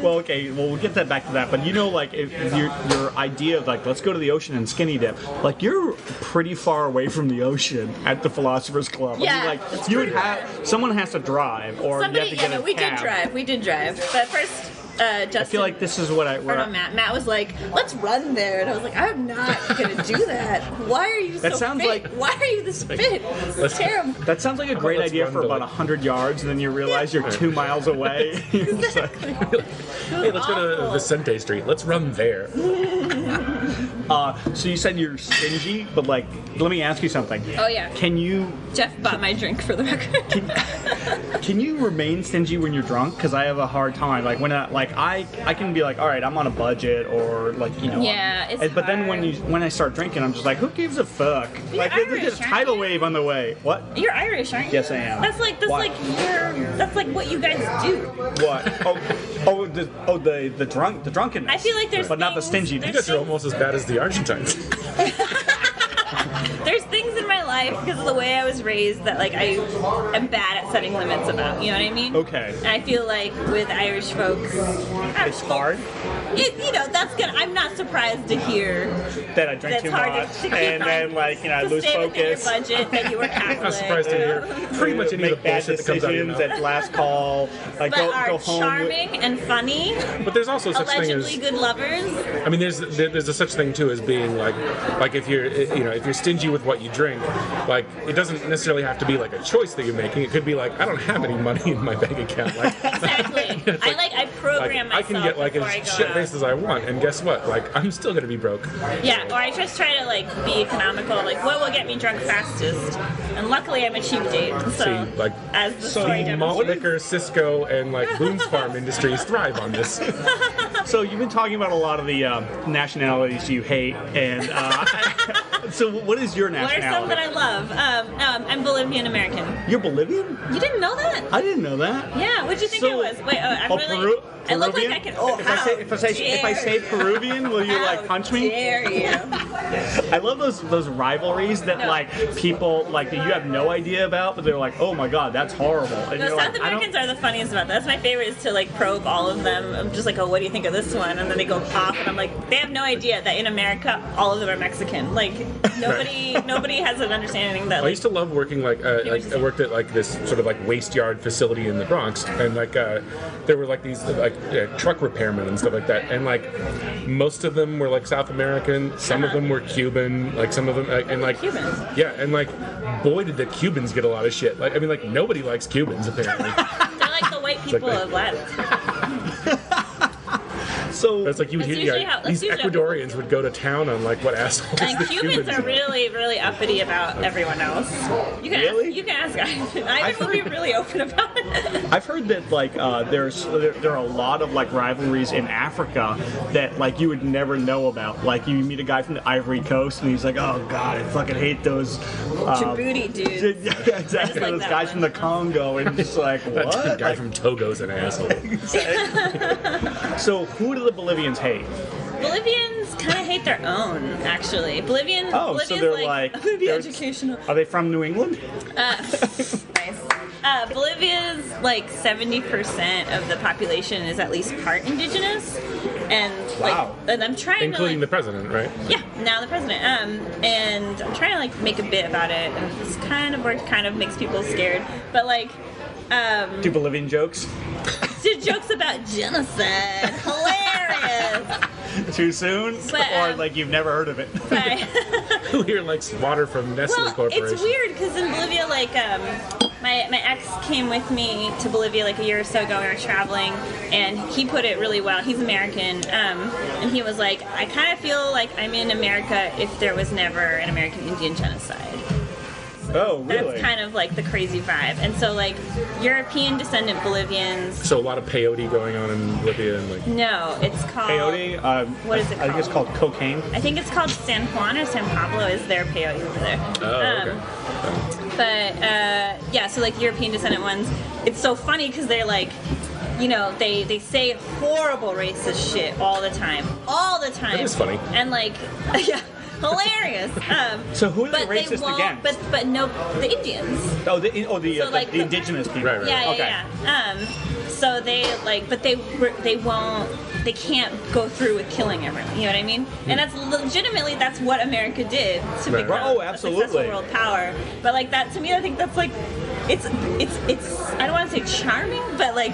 Well, okay, well, we'll get that back to that. But you know, like, if your idea of, like, let's go to the ocean and skinny dip, like, you're pretty far away from the ocean at the Philosophers Club. Yeah, I mean, like, it's you would pretty have, someone has to drive, or you have to get a we cab. did drive. But first, Justin. I feel like this is what Matt was like, let's run there. And I was like, I'm not going to do that. Why are you That so sounds fit? like- Why are you this fit? This is terrible. That sounds like a great let's idea run for to, about like- 100 yards, and then you realize you're 2 miles away. Exactly. Hey, let's go to Vicente Street. Let's run there. So you said you're stingy, but, like, let me ask you something. Oh, yeah. Can you Jeff bought my drink for the record. can you remain stingy when you're drunk? Because I have a hard time. Like when I can be like, all right, I'm on a budget, or like, you know. Yeah, it's But then hard. when I start drinking, I'm just like, who gives a fuck? You're Like Irish, there's a aren't tidal you? wave on the way. What? You're Irish, aren't you? Yes, I am. That's Why? like what you guys do. What? The drunkenness. I feel like there's but not the things- stinginess. You guys are almost as bad as the Argentines. There's things in my life because of the way I was raised that like I am bad at setting limits about. You know what I mean? Okay. And I feel like with Irish folks, It's hard I'm not surprised to hear that I drink that's too hard much, to and then like I to lose stay within your focus. budget that you were Catholic. I'm not surprised to hear pretty much any of the Make bad bullshit that comes out of your decisions mouth. at last call. Like But are go home. charming and funny, But there's also such thing allegedly as good lovers. I mean, there's a such thing too as being like if you're stingy with what you drink, like it doesn't necessarily have to be like a choice that you're making. It could be like I don't have any money in my bank account. Like Exactly. I program I myself can get like before as I go shit out. faced as I want, and guess what? Like I'm still gonna be broke. Yeah, or I just try to like be economical, like what will get me drunk fastest. And luckily I'm a cheap date, so See, like as the story the malt demonstrates. liquor, Cisco, and like Boone's Farm industries thrive on this. So you've been talking about a lot of the nationalities you hate, and so what is your What are some nationality? that I love? I'm Bolivian American. You're Bolivian? You didn't know that? I didn't know that. Yeah, what'd you think So- I was? Wait, I'm really... I look like I can... Oh, if I say Peruvian, will you like punch me? Dare you? I love those rivalries that No. like people like that you have no idea about, but they're like, oh my god, that's horrible. And No, you're South like, I don't. Americans are the funniest about that. That's my favorite, is to like probe all of them. I'm just like, oh, what do you think of this one? And then they go off, and I'm like, they have no idea that in America, all of them are Mexican. Like, nobody has an understanding that I like, used to love working I worked at like this sort of like waste yard facility in the Bronx, and like there were like these like truck repairmen and stuff like that, and like most of them were like South American, some of them were Cuban, like some of them and like Cubans. yeah, and like boy did the Cubans get a lot of shit. Like I mean like nobody likes Cubans apparently. they're like the white people like- of Latin. So That's like you would That's hear usually how- that's these usually how Ecuadorians would go to town on like what assholes And the Cubans are really, really uppity about everyone else. You can Really? ask. You can ask Ivan. Ivan will be really open about it. I've heard that like there are a lot of like rivalries in Africa that like you would never know about. Like you meet a guy from the Ivory Coast and he's like, oh god, I fucking hate those. Djibouti dudes. Yeah, exactly. like Those that guys one. from the Congo, and just like That what? guy Like, from Togo's an asshole. so who do the Bolivians hate? Bolivians kind of hate their own, actually. Bolivians so they're like I'm gonna be they're- educational. Are they from New England? Nice. Bolivia's like 70% of the population is at least part indigenous, and like, Wow. and I'm trying Including to the president, right? yeah, now the president. And I'm trying to like make a bit about it, and this kind of work kind of makes people scared, but like. Do Bolivian jokes? Did jokes about genocide. Hilarious. Too soon? But, Or like you've never heard of it? But, Who here likes water from Nestle well, Corporation? it's weird because in Bolivia, like, my ex came with me to Bolivia like a year or so ago. We were traveling, and he put it really well. He's American, and he was like, I kind of feel like I'm in America if there was never an American Indian genocide. Oh, really? That's kind of like the crazy vibe. And so, like, European descendant Bolivians. So a lot of peyote going on in Bolivia and like No, it's called. Peyote? What is it I think it's called? called cocaine. I think it's called San Juan or San Pablo is their peyote over there. But yeah, so like European descendant ones, it's so funny because they're like, you know, they say horrible racist shit all the time. That is funny. And like, yeah. hilarious. So who are they but racist won't, against? But no, the Indians. Oh, the the indigenous people. Right, right. Yeah, Okay. yeah. So they but they won't. They can't go through with killing everyone. You know what I mean? And that's legitimately that's what America did to Right. become Oh, a absolutely. successful world power. But like that to me, I think that's like it's. I don't want to say charming, but like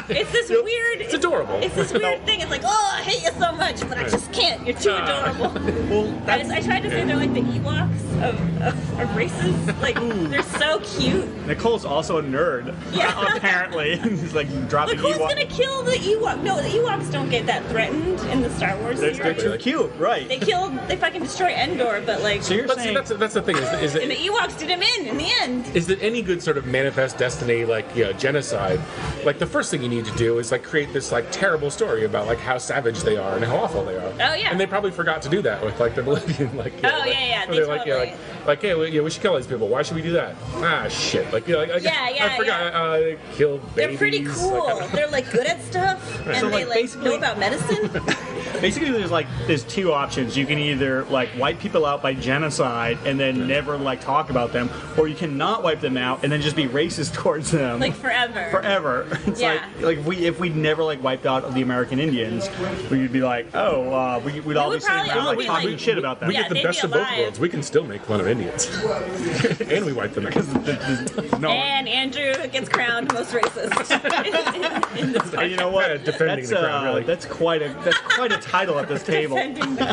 it's this weird. It's adorable. It's this weird thing. It's like, oh, I hate you so much, but I just can't. You're too adorable. Well, I tried to say they're like the Ewoks of races. Like they're so cute. Nicole's also a nerd. Yeah. Apparently, he's like dropping Like who's Ewok. gonna kill the Ewok? No, the Ewoks don't get that threatened in the Star Wars They're series. too cute, right? They fucking destroy Endor, but like, So you're But see, saying that's the thing is and the that Ewoks did him in the end. is that any good sort of manifest destiny like genocide, like the first thing you need to do is like create this like terrible story about like how savage they are and how awful they are. Oh, yeah. And they probably forgot to do that with like the Bolivian like. Oh, yeah, where they're they like, totally- like hey, we should kill these people. Why should we do that? Ah, shit. Like like I forgot. Kill babies. They're pretty cool. Like, They're like good at stuff, and So, they like, like basically- know about medicine. basically there's two options. You can either like wipe people out by genocide and then never like talk about them, or you cannot wipe them out and then just be racist towards them. Like forever. Forever. It's Yeah. like if we never like wiped out the American Indians, we'd be like, we'd all would be sitting probably around all like be talking like- shit about them. we Yeah, get the they'd best be of both alive. worlds. We can still make fun of Indians, and we wipe them out. No, And Andrew gets crowned most racist. in this and you know what? Kinda defending That's the crown, really. that's quite a title at this table. defending the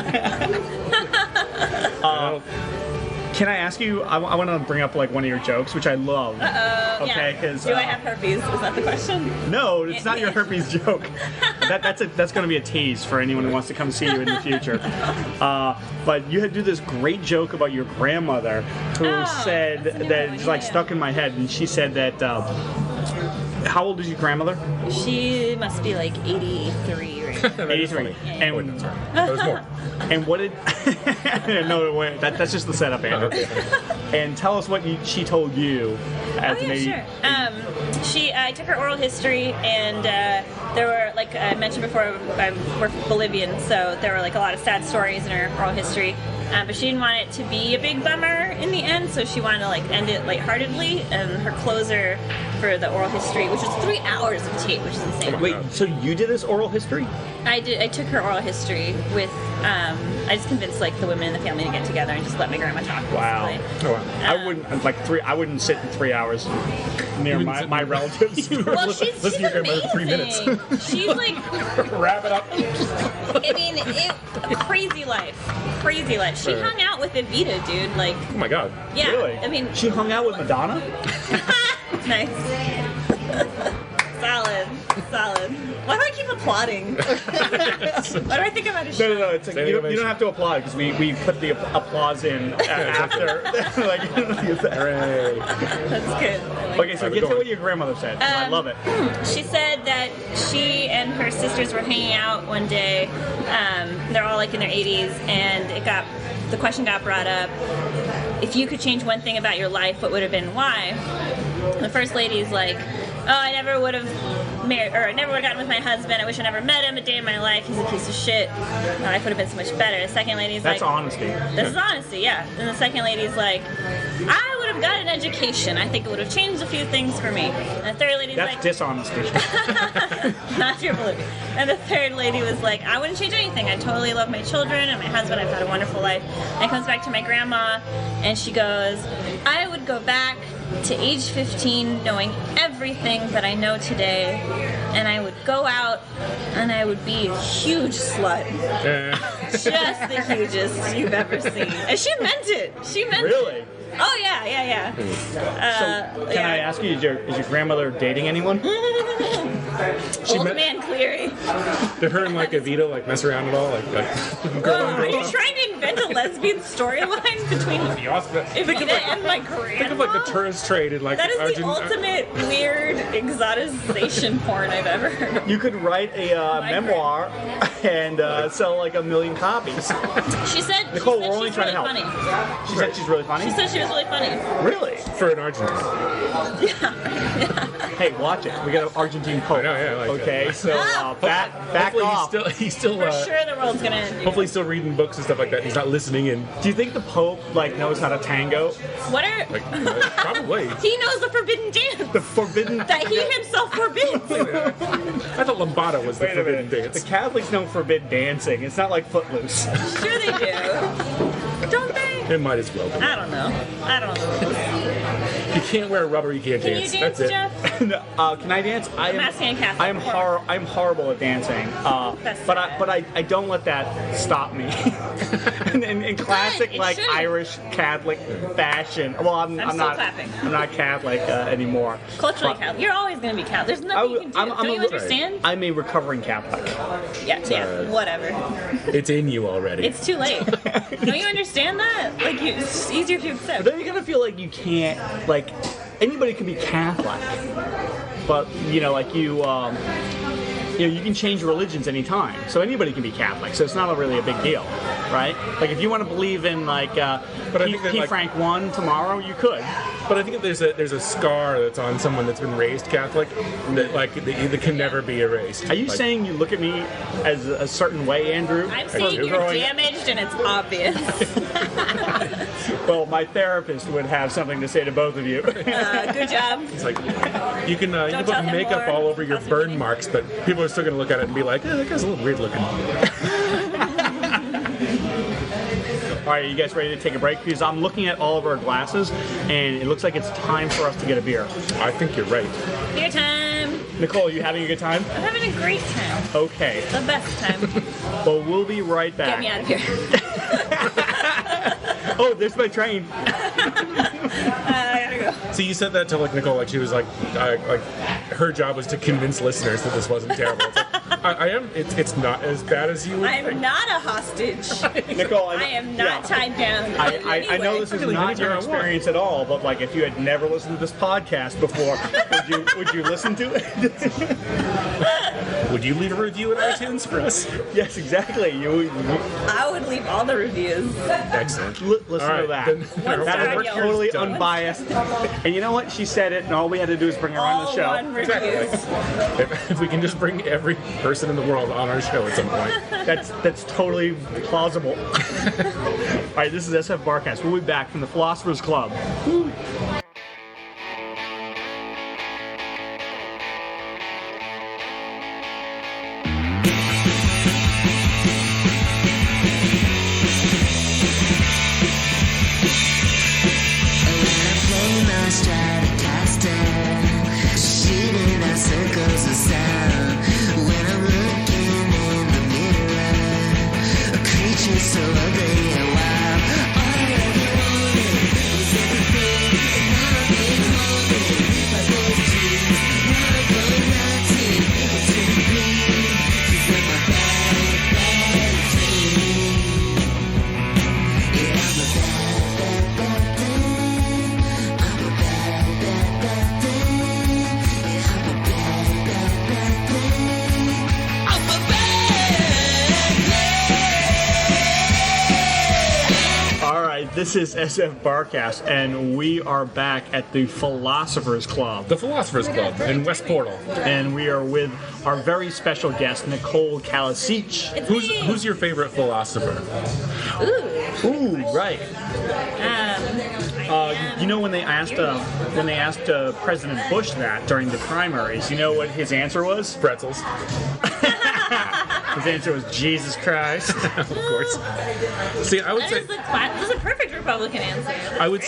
Can I ask you? I want to bring up like one of your jokes, which I love. Okay, yeah. because Do I have herpes? Is that the question? no, it's not your herpes joke. That's going to be a tease for anyone who wants to come see you in the future. But you had do this great joke about your grandmother, who Oh, said that's a new that one, it's like yeah. stuck in my head, and she said that. How old is your grandmother? She must be like 83 right now. 83. And Oh, wait, that's right. That was more. And what did? No, wait, that's just the setup, Andrew. And tell us what she told you as Oh an yeah, sure. I took her oral history, and there were, like I mentioned before, we're Bolivian, so there were like a lot of sad stories in her oral history. But she didn't want it to be a big bummer in the end, so she wanted to like end it lightheartedly. And her closer for the oral history, which was 3 hours of tape, which is insane. Wait, so you did this oral history? I took her oral history with. I just convinced like the women in the family to get together and just let my grandma talk. Wow. basically. Oh, wow. I wouldn't sit in 3 hours near wouldn't sit my in- relatives. Well, she's Listen to your grandmother for 3 minutes. amazing. She's like, Wrap it up. I mean, crazy life. Crazy life. She Right. hung out with Evita, dude. Like, Oh my god. yeah. Really? I mean, She hung out with Madonna? nice. Solid. Why do I keep applauding? Why do I think I'm at a show? No. It's like Standing you ovation. don't have to applaud because we put the applause in after. like, Hooray. That's good. okay, so Alright, get go to on. what your grandmother said. I love it. She said that she and her sisters were hanging out one day. They're all like in their 80s, and the question got brought up: if you could change one thing about your life, what would have been? Why? And the first lady's like, "Oh, I never would have married, or I never would have gotten with my husband. I wish I never met him a day in my life. He's a piece of shit. My life would have been so much better." The second lady's That's like, honesty. This is honesty, yeah. And the second lady's like, "I would have got an education. I think it would have changed a few things for me." And the third lady's That's like, dishonesty. not your Bolivia. And the third lady was like, "I wouldn't change anything. I totally love my children and my husband. I've had a wonderful life." And it comes back to my grandma, and she goes, "I would go back to age 15 knowing everything that I know today, and I would go out and I would be a huge slut. Just the hugest you've ever seen." And she meant it. She meant Really? it. Oh, yeah. So can I ask you, is your grandmother dating anyone? Old met- man Cleary. Did her and like Evita like mess around at all? Like girl on Are girl you stuff? trying to invent a lesbian storyline between The Oscar- Evita and my grandma? Think of like the tourist trade in like That is the Argentina. ultimate weird exoticization porn I've ever heard of. You could write a memoir and sell like 1 million copies. She said, Nicole, she we're only she's trying to really help. funny. She said she's really funny. She said she was really funny. Really? For an Argentine. Hey, Hey, watch it. We got an Argentine Pope. I know, yeah, I like okay, that. so back Hopefully off. he's still For sure the world's gonna end. hopefully he's still reading books and stuff like that. He's not listening in. Do you think the Pope knows how to tango? What are... Like probably. He knows the forbidden dance The forbidden. that he himself forbids. I thought lambada was the Wait a forbidden minute. dance. The Catholics don't forbid dancing. It's not like Footloose. Sure they do. Don't they? It might as well be. I don't know. You can't wear rubber, you can't Can you dance. dance, That's it. Jeff? Can I dance? I'm asking a Catholic. I'm horrible at dancing. That's But sad. I don't let that stop me. in classic It like shouldn't. Irish Catholic fashion. Well, I'm still not. clapping. I'm not Catholic anymore. Culturally But Catholic. You're always going to be Catholic. There's nothing you can do. Don't you understand? I'm a recovering Catholic. Yeah, whatever. It's in you already. It's too late. Don't you understand that? Like, it's easier to accept. But then you're gonna feel like you can't anybody can be Catholic, but you can change religions anytime. So anybody can be Catholic. So it's not really a big deal, right? Like if you want to believe in I think that, P. like- Frank 1 tomorrow, you could. But I think that there's a scar that's on someone that's been raised Catholic that can never be erased. Are you Like, saying you look at me as a certain way, Andrew? I'm saying you're growing- damaged and it's obvious. Well, my therapist would have something to say to both of you. Good job. It's like you can tell put him makeup more. all over your How's it burn feeling? marks, but people are still going to look at it and be like, "Eh, that guy's a little weird looking." All right, are you guys ready to take a break? Because I'm looking at all of our glasses, and it looks like it's time for us to get a beer. I think you're right. Beer time. Nicole, you having a good time? I'm having a great time. Okay. The best time. Well, we'll be right back. Get me out of here. Oh, there's my train. I gotta go. So you said that to Nicole, like she was like her job was to convince listeners that this wasn't terrible. It's like, I am. It's not as bad as you would I am think. not a hostage. Nicole, I am not tied down. I know this is Really, not anytime your I want. experience at all, but if you had never listened to this podcast before, would you listen to it? Would you leave a review at iTunes for us? Yes, exactly. You I would leave all the reviews. Excellent. listen All to right, that. then One That star is yells. totally Done. unbiased. And you know what? She said it, and all we had to do is bring her on the All show. one reviews. If we can just bring every person in the world on our show at some point. That's totally plausible. All right, this is SFBarkast. We'll be back from the Philosophers Club. Play my Stratocaster, shooting out circles of sound. When I'm looking in the mirror, a creature so ugly and wild. All I ever wanted was everything, and now I'm being haunted by those dreams. Now I go Nazi into the green, 'cause I'm a bad, bad dream. Yeah, I'm a bad, bad, bad thing. I'm a bad, bad, bad thing. Yeah, I'm a bad, bad, bad thing. I'm a bad. All right, this is SFBarkast, and we are back at the Philosophers Club. The Philosophers Club in West Portal. And we are with our very special guest, Nicole Kalasic. It's Who's me. who's your favorite philosopher? Ooh, right. You know when they asked President Bush that during the primaries, you know what his answer was? Pretzels, His answer was Jesus Christ. of course. See, I would That say is this is a perfect Republican answer. I would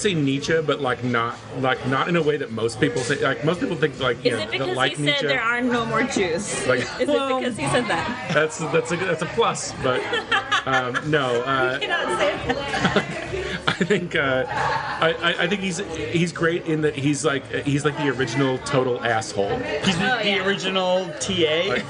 say Nietzsche, but not in a way that most people say. Like most people think Is it that because like he Nietzsche. said there are no more Jews? Like, Is it because he said that? that's a plus, but no. You cannot say that. I think I think he's great in that he's like the original total asshole. He's Oh, the yeah. original TA.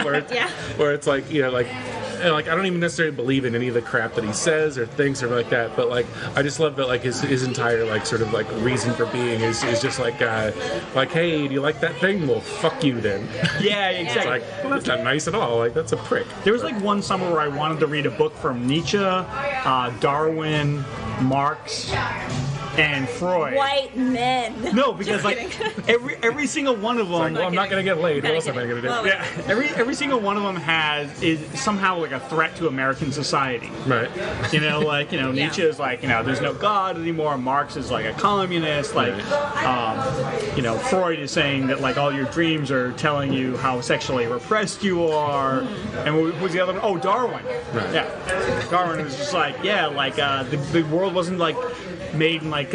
where it's, Yeah. where it's like I don't even necessarily believe in any of the crap that he says or thinks or like that, but I just love that his entire sort of reason for being is just hey, do you like that thing? Well, fuck you then. Yeah, It's exactly. well, that's not nice at all. That's a prick. There was one summer where I wanted to read a book from Nietzsche, Darwin, Marx, and Freud. White men. No, because Just like kidding. every single one of them. Well, I'm not gonna get laid. What else am I gonna do? Well, Yeah, every single one of them is somehow like a threat to American society. Right. You know, like, you know, Yeah. Nietzsche is like, you know, there's no God anymore. Marx is like a communist. Like, you know, Freud is saying that like all your dreams are telling you how sexually repressed you are. And what was the other one? Oh, Darwin. Right. Yeah, Darwin was just like, yeah, like the world wasn't like made in like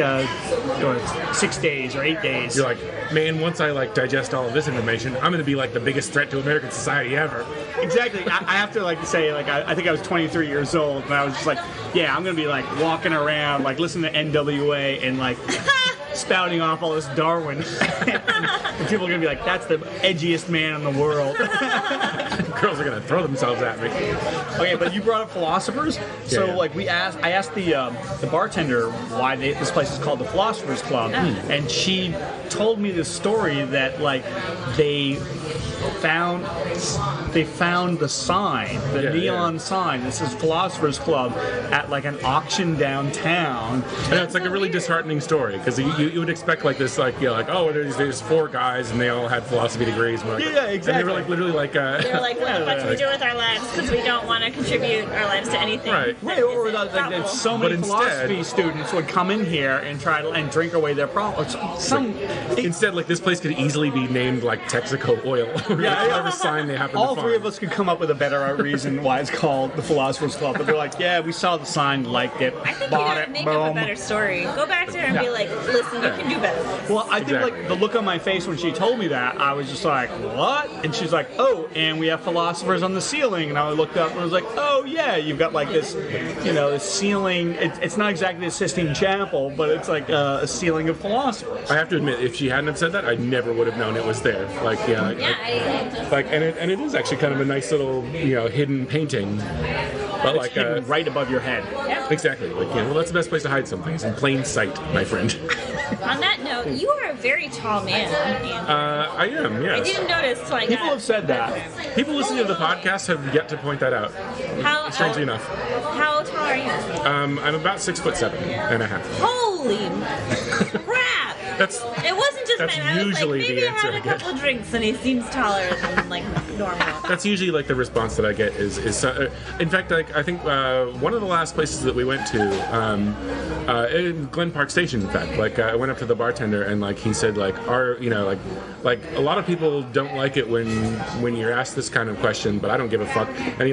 6 days or 8 days. You're like, man, once I like digest all of this information, I'm gonna be like the biggest threat to American society ever. Exactly. I have to like say like I think I was 23 years old and I was just like, yeah, I'm gonna be like walking around like listening to NWA and like spouting off all this Darwin, and people are gonna be like, that's the edgiest man in the world. Girls are gonna throw themselves at me. Okay, but you brought up philosophers, so Yeah. like I asked the bartender why this place is called the Philosophers Club, and she told me this story that like they found the sign, the Yeah, neon sign. This is Philosophers Club at like an auction downtown. I know, it's like a really disheartening story because you would expect like this, like, you know, like, oh, there's 4 guys and they all had philosophy degrees. And we're like, Yeah, exactly. And they were like literally like They're like, what the fuck do we do with our lives? Because we don't want to contribute our lives to anything. Right. Right, or like so many But instead- philosophy students would come in here and try to and drink away their problems. instead, like, this place could easily be named like Texaco Oil or Yeah, whatever sign they happen all to three find. of us could come up with a better reason why it's called the Philosophers Club. But they're like, yeah, we saw the sign, liked it, I think bought you it, make up a boom. better story. Go back to her and be like, listen, you can do better than this. Well, I think Exactly. like the look on my face when she told me that, I was just like, what? And she's like, oh, and we have philosophers on the ceiling. And I looked up and I was like, oh yeah, you've got like this, you know, this ceiling. It's not exactly a Sistine Chapel, but it's like a ceiling of philosophers. I have to admit, if she hadn't have said that, I never would have known it was there. Like, yeah, like, and it is actually kind of a nice little, you know, hidden painting. But It's like, hidden right above your head. exactly. Like, yeah, well, that's the best place to hide something. It's in plain sight, my friend. On that note, you are a very tall man, Andy. I am, I yes. didn't notice till I People got have said that. People listening to the podcast have yet to point that out. how Strangely enough, How tall are you? I'm about 6'7.5". Holy crap! That's It wasn't just That's mine. I was like, usually the maybe I answer had I a get. couple drinks and he seems taller than like normal. That's usually like the response that I get is in fact, like, I think one of the last places that we went to in Glen Park Station, in fact, like, I went up to the bartender and like he said like, you know, like a lot of people don't like it when you're asked this kind of question, but I don't give a fuck. And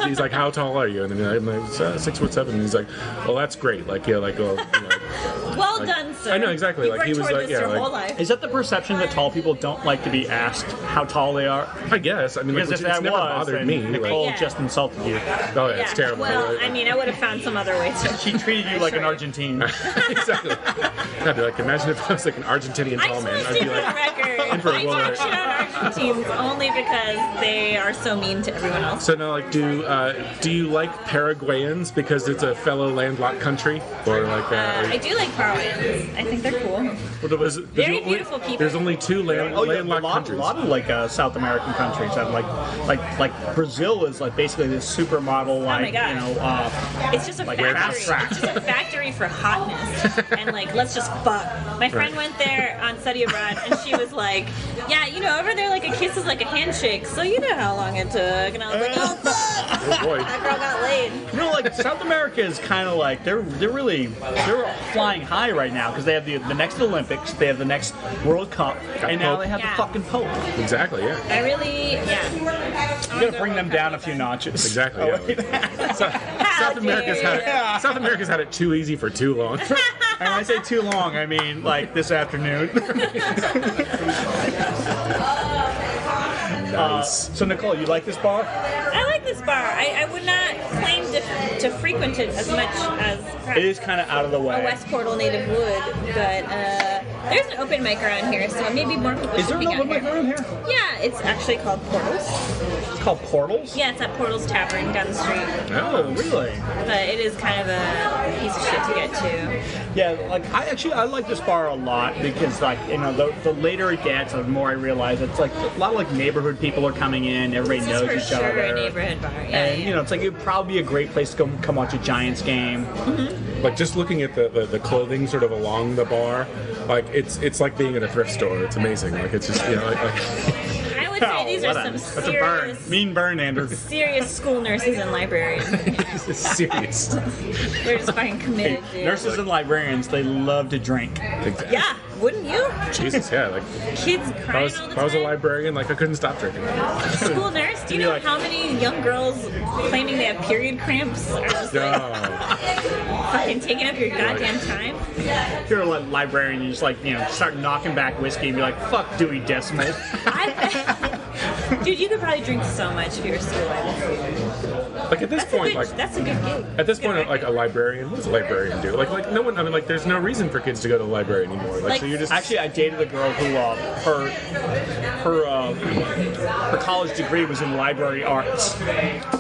he's like, how tall are you? And then I'm like, 6'7". And he's like, well, that's great. Like, yeah, like, well, you know, Well like, done, sir. I know, exactly. You've Like, he worked was toward like, this yeah, your like- whole life. Is that the perception that tall people don't like to be asked how tall they are? I guess. I mean, like, Because if it's that never was, bothered then me. Nicole Yeah. just insulted you. Like, oh, yeah, it's terrible. Well, I mean, I would have found some other way to. She treated you like an Argentine. Exactly. I'd be like, imagine if I was like an Argentinian I tall just man. want to I'd see be for the like, record. for a I world talk record. shit on Argentines only because they are so mean to everyone else. so now, like, do you like Paraguayans because it's a fellow landlocked country, or like? I do like Paraguayans. I think they're cool. Very beautiful people. There's only 2 Oh yeah, a landlocked countries. lot of like South American countries that like Brazil is like basically this supermodel like my gosh. you know It's just a Like factory. fast track. It's just a factory for hotness. And like, let's just fuck. My friend went there on study abroad and she was like, yeah, you know, over there like a kiss is like a handshake. So you know how long it took. And I was like, oh fuck. Oh boy. That girl got laid. you know like South America is kind of like they're flying high right now because they have the next Olympics, they have the next World Cup, and now Pope. they have Yeah. the fucking Pope. Exactly. Yeah. I really, yeah. You gotta bring them down a few notches. Exactly. Oh, Yeah. wait. How dare South America's had it too easy for too long. And when I say too long, I mean like this afternoon. Nice. So Nicole, you like this bar? I like this bar. I would not claim to frequent it as much as perhaps It is kind of out of the a way. West Portal native would, but there's an open mic around here, so maybe more people Is should there be an out open mic here. around here? Yeah, it's actually called Portals. It's called Portals. Yeah, it's at Portals Tavern down the street, Oh, really? but it is kind of a piece of shit to get to. Yeah, like I like this bar a lot because like you know the later it gets, the more I realize it's like a lot of like neighborhood people are coming in. Everybody This is knows for each sure other. a neighborhood bar. Yeah, And yeah. you know, it's like it'd probably be a great place to come watch a Giants game. like just looking at the clothing sort of along the bar, like it's like being in a thrift store. It's amazing. Like it's just like I would say these are some That's a burn. serious, Mean burn, Andrew. serious school nurses and librarians. it's serious. They're just fucking committed, dude. Nurses and librarians, they love to drink. Yeah, wouldn't you? Jesus, yeah. Like Kids if crying all the I was a time. librarian, like I couldn't stop drinking. School nurse, do you know like- how many young girls claiming they have period cramps are just like Oh, fucking taking up your goddamn time? If you're a librarian, you just like, start knocking back whiskey and be like, fuck Dewey Decimal. Dude, you could probably drink so much if you were still alive. like at this point, like That's a good gig. at this point, like a librarian, what does a librarian do? Like no one. I mean, like there's no reason for kids to go to the library anymore. Like so you're just Actually, I dated a girl who her college degree was in library arts,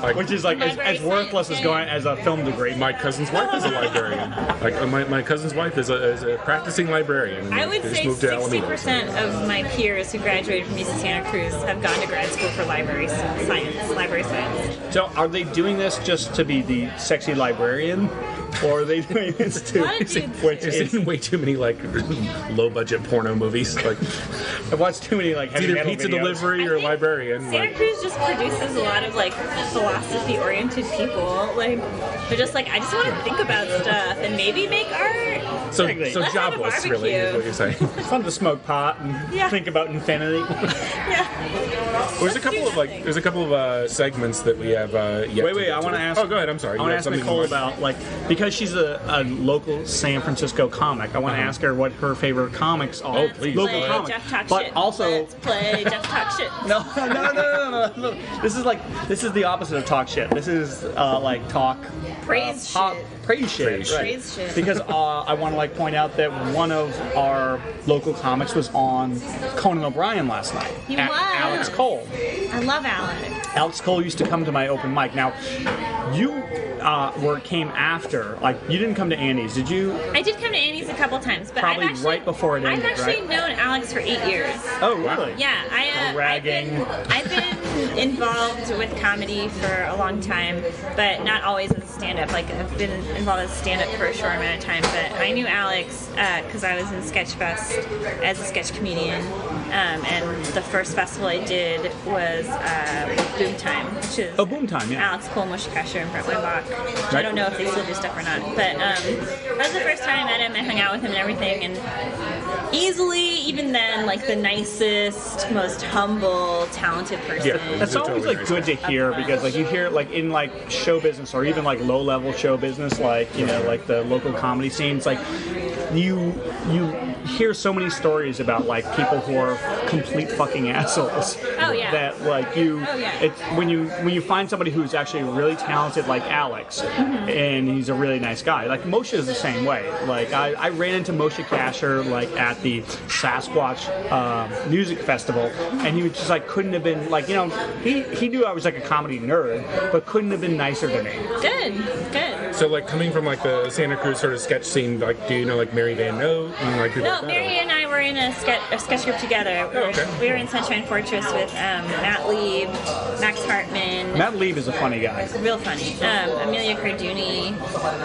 like which is like as worthless as going as a film degree. my cousin's wife is a librarian. Like my cousin's wife is a practicing librarian. I would They just say moved to Alameda. 60% of my peers who graduated from UC Santa Cruz have gone to grad school for library science. So, are they doing this just to be the sexy librarian, or are they doing this to? A lot of dudes- Which There's is, way too many like low budget porno movies. Like I've watched too many like it's heavy either metal pizza videos. delivery I or think librarian. Santa Like, Cruz just produces a lot of like philosophy-oriented people. Like they're just like, I just want to think about stuff and maybe make art. so Exactly. Let's have a jobless, really, is barbecue. what you're saying. It's fun to smoke pot and Yeah. think about infinity. Yeah. There's a couple of segments that we have yet. Wait, I want to ask. Oh, go ahead. I'm sorry. I You want to have ask something Nicole in mind? about because she's a local San Francisco comic. I want to ask her what her favorite comics are. Oh, please. Local Play comics, Jeff Talk but Shit. also Let's play Jeff Talk Shit. no. This is the opposite of talk shit. This is like talk Praise pop- shit. praise shit. Praise right. Praise shit. Because I want to like point out that one of our local comics was on Conan O'Brien last night. He was. Alex Cole. I love Alex. Alex Cole used to come to my open mic. Now, you came after. Like, you didn't come to Andy's, did you? I did come to Annie's a couple times, but Probably I've actually, right before it ended, I've actually right? known Alex for 8 years. Oh, really? Yeah, Ragging. I've been involved with comedy for a long time, but not always as a stand-up. Like I've been involved as a stand-up for a short amount of time. But I knew Alex because I was in Sketchfest as a sketch comedian, and the first festival I did was Boom Time, which is Boom Time, yeah. Alex Cole, Moshe Kasher, and Brett Weinbach. I don't know if they still do stuff or not, but that was the first time I met him. I hung out with him and everything, and easily, even then, like the nicest, most humble, talented person. Yeah. That's always like good to hear because like you hear like in like show business or even like low level show business, like like the local comedy scenes, like you hear so many stories about like people who are complete fucking assholes. Oh, yeah. That like you, Oh, yeah. it's when you find somebody who's actually really talented like Alex, and he's a really nice guy. Like Moshe is the same way. Like I ran into Moshe Kasher like at the Sasquatch music festival, and he was just like couldn't have been like he knew I was like a comedy nerd, but couldn't have been nicer to me. Good. So like coming from like the Santa Cruz sort of sketch scene, like do you know like Mary Van Note and like people No, like that? Mary and I were in a sketch group together. okay. We were in Sunshine Fortress with Matt Lieb, Max Hartman. Matt Lieb is a funny guy. Real funny. Amelia Carduni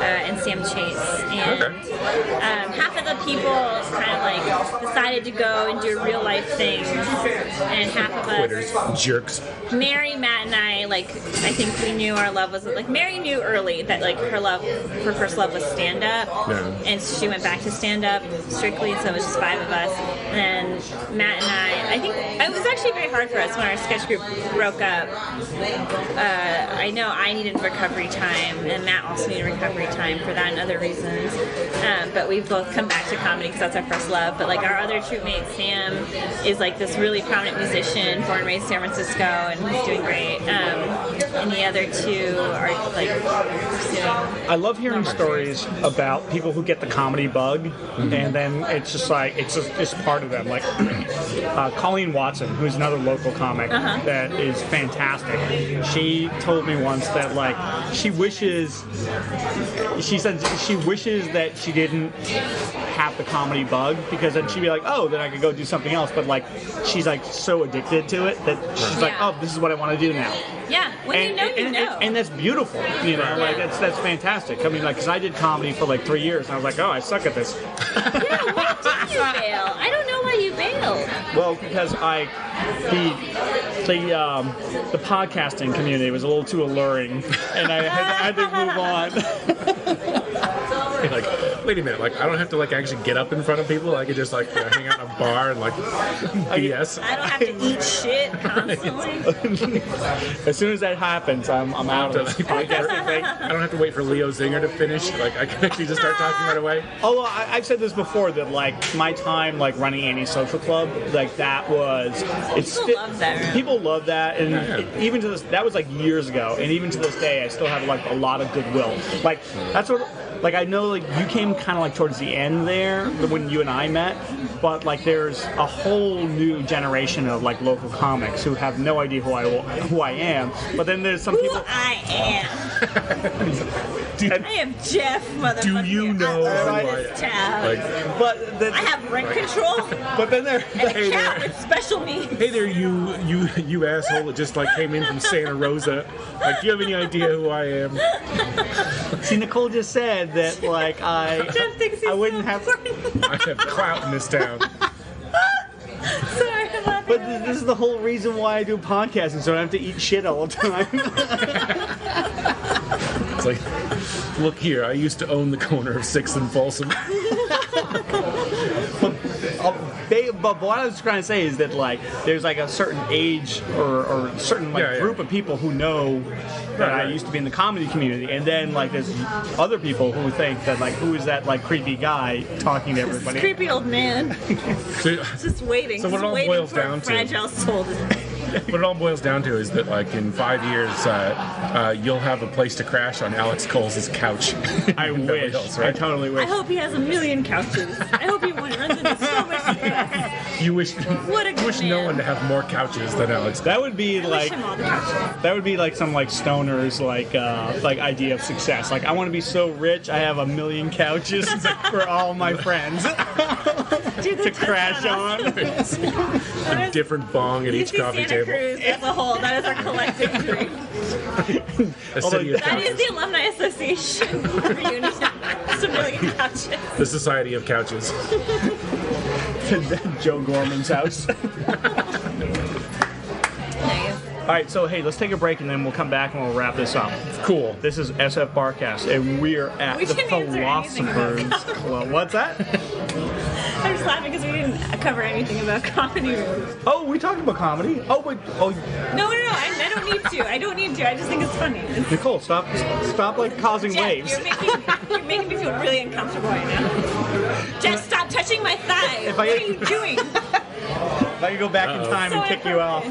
and Sam Chase. And half of the people kind of like decided to go and do real life things, and half of Quitters, us. jerks. Mary, Matt, and I, like, I think we knew our love was, like, Mary knew early that, like, her first love was stand-up, Yeah. and so she went back to stand-up strictly, so it was just 5 of us, and then Matt and I think, it was actually very hard for us when our sketch group broke up. I know I needed recovery time, and Matt also needed recovery time for that and other reasons, but we've both come back to comedy because that's our first love, but, like, our other troupe mate, Sam, is, like, this really prominent musician, born and raised in San Francisco, and he's doing great. And the other two are like pursuing. I love hearing stories about people who get the comedy bug, and then it's just like it's just just part of them. Like Colleen Watson, who's another local comic that is fantastic. She told me once that like she said she wishes that she didn't have the comedy bug, because then she'd be like, oh, then I could go do something else. But like she's like so addicted to it that she's like, oh, this is what I want to do now. Yeah, when you know. And that's beautiful, you know, like that's fantastic. I mean, like, because I did comedy for like 3 years, and I was like, oh, I suck at this. Yeah, why did you bail? I don't know why you bailed. Well, because the podcasting community was a little too alluring, and I had to move on. Like, wait a minute, like I don't have to like actually get up in front of people. I could just like hang out in a bar and like BS. I don't have to eat shit constantly. As soon as that happens, I'm out of this podcasting thing. I don't have to wait for Leo Zinger to finish. Like I can actually just start talking right away. Although I've said this before, that like my time like running Anti-Social Club, like that was Love that. People love that, and even to this, that was like years ago, and even to this day, I still have like a lot of goodwill. Like that's what. Like I know, like you came kind of like towards the end there when you and I met, but like there's a whole new generation of like local comics who have no idea who I am. But then there's some people. I am. I am Jeff, motherfucker. Do you know who I am? Like, but then, I have rent control. But then there. And a cat with special needs. hey there, you asshole that just like came in from Santa Rosa. Like, do you have any idea who I am? See, Nicole just said that like Jeff thinks he's I wouldn't so have. important. I have clout in this town. Sorry, I'm laughing. But this is the whole reason why I do podcasting, so I don't have to eat shit all the time. It's like, look here, I used to own the corner of 6th and Folsom. But what I was trying to say is that like there's like a certain age or certain like group of people who know that I used to be in the comedy community, and then like there's other people who think that like who is that like creepy guy talking to everybody? Creepy old man. Just waiting. So what it all waiting boils for down a to- fragile soul. What it all boils down to is that, like, in 5 years, you'll have a place to crash on Alex Coles' couch. I wish. Hills, right? I totally wish. I hope he has a million couches. I hope he runs into so much stress. You wish. What a You good wish man. no one to have more couches than Alex. That would be I wish like him all the couches. that would be like some like stoners like idea of success. Like I want to be so rich, I have 1 million couches for all my friends Dude, to crash on. A different bong at each coffee Santa table. Cruz as a whole. That is our collective dream. A city of That is couches. the Alumni Association reunion. It's a million couches. The Society of Couches. Joe Gorman's house. Nice. All right, so hey, let's take a break and then we'll come back and we'll wrap this up. Cool. This is SFBarkast, and we're at We the didn't answer anything about Philosophers Club. What's that? I'm just laughing because we didn't cover anything about comedy rooms. Oh, we talked about comedy. Oh, but No, I don't need to. I don't need to. I just think it's funny. Nicole, stop like causing Jeff, waves. you're making me feel really uncomfortable right now. Jeff, stop touching my thigh. If What I- are you doing? If I could go back in time and So kick you off.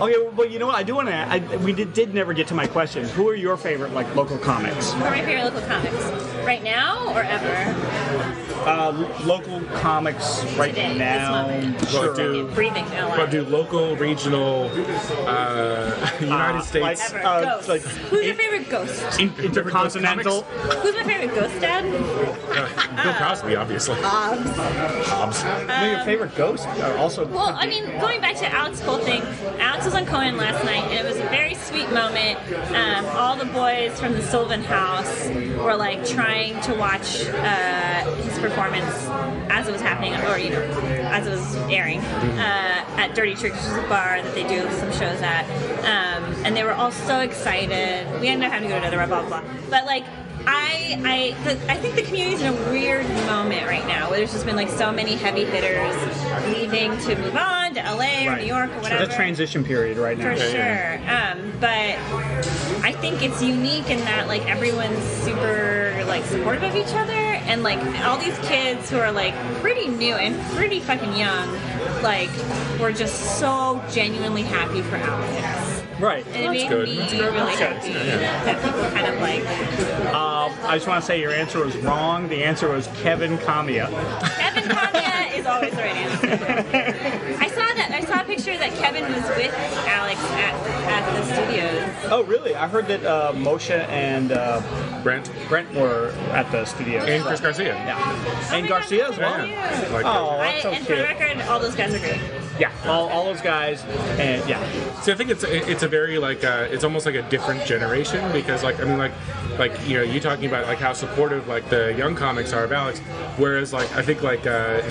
Okay, well, you know what? I do want to. We did never get to my question. Who are your favorite like local comics? Who are my favorite local comics? Right now or ever? Local comics right Today, this now. moment. Sure. Do- Breathing out But loud. do local, regional, United States. Ever. It's Ghost. like Who's your favorite ghost? intercontinental. Who's my favorite ghost dad? Bill Cosby, obviously. Hobbs. Your favorite ghost? Also, Well, I mean, going back to Alex's whole thing, Alex was on Conan last night, and it was a very sweet moment. All the boys from the Sylvan House were like trying to watch his performance as it was happening, or you know, as it was airing at Dirty Tricks, which is a bar that they do some shows at, and they were all so excited. We ended up having to go to another blah blah blah, but like. I think the community's in a weird moment right now where there's just been like so many heavy hitters leaving to move on to LA or New York or whatever. It's a transition period right now. For sure. But I think it's unique in that like everyone's super like supportive of each other, and like all these kids who are like pretty new and pretty fucking young, like were just so genuinely happy for Alex. Right. And it made good. me That's good. really happy that people kind of like. I just want to say your answer was wrong. The answer was Kevin Kamiya. Kevin Kamiya is always the right answer. I saw a picture that Kevin was with Alex at the studios. Oh, really? I heard that Moshe and Brent Brent were at the studios. and Chris Garcia. Yeah. And Garcia as well. Yeah. Like, Oh, that's so And for the cute. record, all those guys are great. Yeah, all those guys, and yeah. So I think it's a very like it's almost like a different generation because like I mean like you know you talking about like how supportive like the young comics are of Alex, whereas like I think like the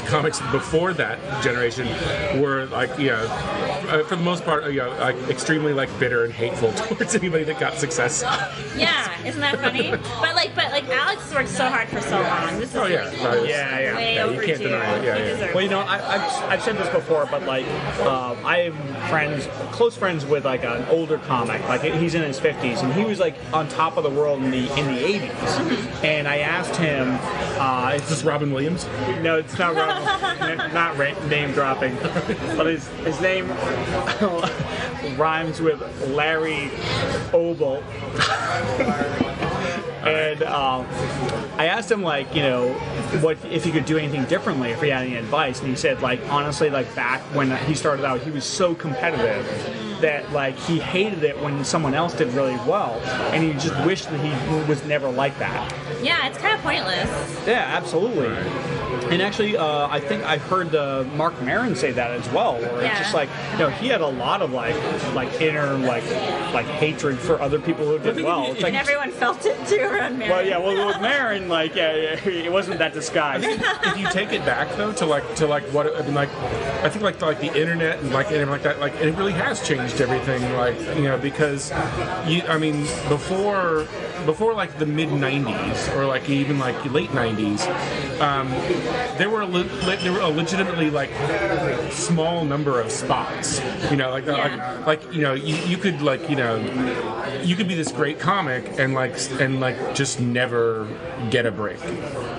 comics before that generation were like for the most part you know like extremely like bitter and hateful towards anybody that got success. Yeah, isn't that funny? but like Alex worked so hard for so long. This is Oh, yeah. like, No, Yeah. way Yeah, you overdue. can't deny it. Yeah, He yeah. deserves Well, you know, it. I've said this before, but like, I am close friends with like an older comic. Like he's in his 50s, and he was like on top of the world in the 80s. And I asked him, Is this Robin Williams? no, it's not not name dropping, but his name rhymes with Larry Obel. And I asked him, like, you know, what if he could do anything differently, if he had any advice. And he said, like, honestly, like back when he started out, he was so competitive that like he hated it when someone else did really well, and he just wished that he was never like that. Yeah, it's kind of pointless. Yeah, absolutely. And actually, I think I heard Mark Maron say that as well, where it's just like, you know, he had a lot of like inner like hatred for other people who did well. It's like, And everyone felt it too around Mary. well, yeah, well with Maron, like, yeah, it wasn't that disguised. If you take it back though to like what I mean, like I think like the internet and like everything like that, like it really has changed everything, like, you know, because I mean before like the mid 90s or like even like late 90s, there were a legitimately like small number of spots, you know, like you know you could like, you know, you could be this great comic and like just never get a break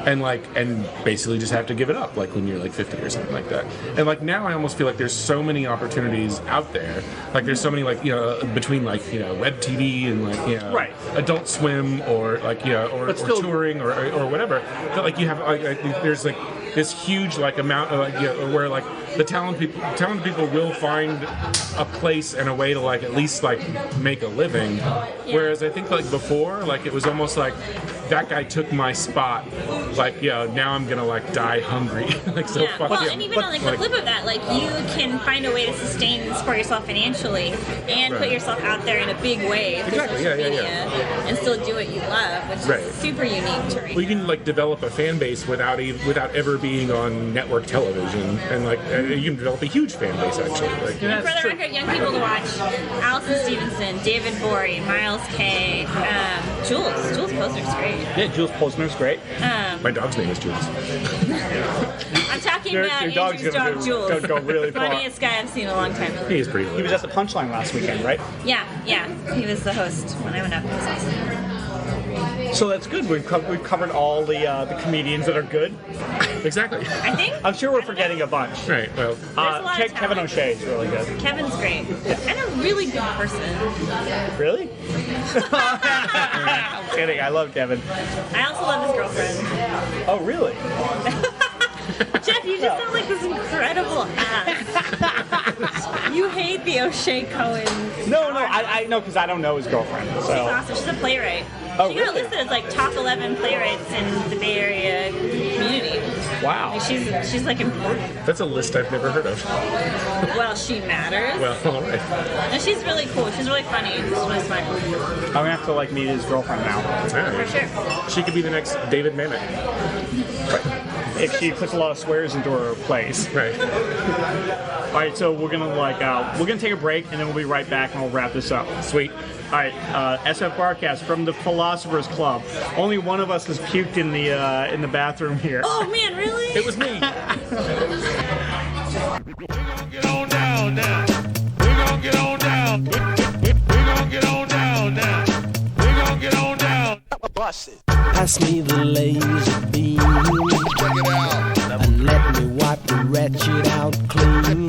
and basically just have to give it up like when you're like 50 or something like that. And like now I almost feel like there's so many opportunities out there, like there's so many like, you know, between like, you know, web TV and like, you know, Right. Adult Swim or like, you know, or touring or whatever, that like you have like there's like this huge like amount of like, you know, where like the talented people will find a place and a way to like at least like make a living. Whereas I think like before, like it was almost like that guy took my spot, like, you know, now I'm gonna like die hungry. Like so Yeah. fuck Well, him. and even on like the flip of that, like you can find a way to sustain and support yourself financially and put Right. yourself out there in a big way through Exactly, social yeah, yeah, media and still do what you love, which Right. is super unique to Well, you can like develop a fan base without ever being on network television, and like you can develop a huge fan base actually. Like, And for the record, young people to watch: Allison Stevenson, David Bory, Miles Kay, Jules. Jules Posner's great. Yeah, Jules Posner's great. my dog's name is Jules. I'm talking Your about dog's Andrew's gonna dog, Jules. go really far. Funniest guy I've seen in a long time. He is pretty. He was at the Punchline last weekend, right? Yeah. He was the host when I went up. It was awesome. So that's good. We've covered all the comedians that are good. Exactly. I think. I'm sure we're forgetting a bunch. Right. Well, There's a lot of Kevin talent. O'Shea is really good. Kevin's great. And a really good person. Really? I'm kidding. I love Kevin. I also love his girlfriend. Oh, really? Jeff, you just sound like this incredible ass. You hate the O'Shea Cohen. No, I know because I don't know his girlfriend. She's So awesome. She's a playwright. Oh, She got really? listed as like top 11 playwrights in the Bay Area community. wow. Like, she's like important. that's a list I've never heard of. Well, she matters. Well, all right. And she's really cool. She's really funny. She's really smart. I'm gonna have to like meet his girlfriend now. Yeah. For sure. She could be the next David Mamet. If she puts a lot of swears into her plays. Right. All right, so we're gonna take a break and then we'll be right back and we'll wrap this up. Sweet. All right, SFBarkast from the Philosophers Club. Only one of us has puked in the bathroom here. Oh man, really? It was me. Get on down now. We're gonna get on down. We're gonna get on down now. We're gonna get on down. Bust it. Pass me the laser beam. Check it out. And let me wipe the wretched out clean.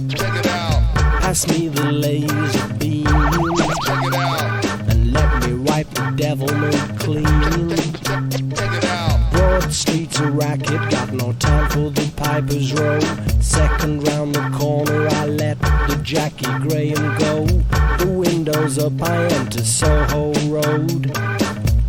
Check it out. Pass me the laser beam. Check it out. And let me wipe the devilment clean. Check it out. Broad streets a racket, got no time for the Piper's Row. Second round the corner, I let the Jackie Graham go. The windows up, I enter Soho Road.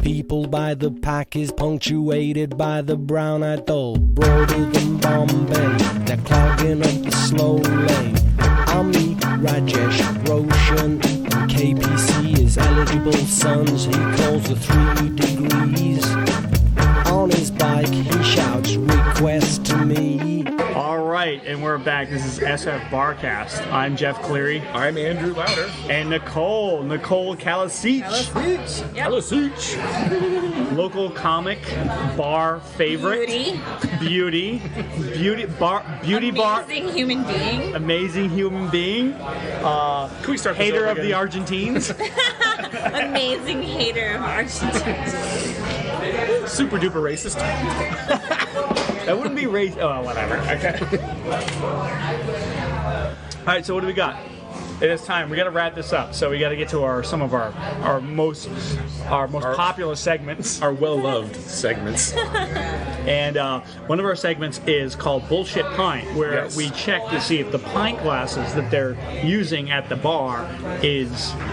People by the pack is punctuated by the brown-eyed doll. Broader than Bombay, they're clogging up the slow lane. I'll meet Rajesh Roshan, and KPC is eligible sons. He calls the 3 degrees. On his bike, he shouts request to me. All right, and we're back. This is SFBarkast. I'm Jeff Cleary. I'm Andrew Louder. And Nicole Kalasich. Local comic, bar favorite. Beauty bar. Amazing human being. Amazing human being. Can we start this Hater over of the again? Argentines. Amazing hater of Argentina. Super duper racist. That wouldn't be racist. Oh, whatever. Okay. All right, so what do we got? It is time. We got to wrap this up. So we got to get to some of our most popular segments. Our well-loved segments. And one of our segments is called Bullshit Pint, where we check to see if the pint glasses that they're using at the bar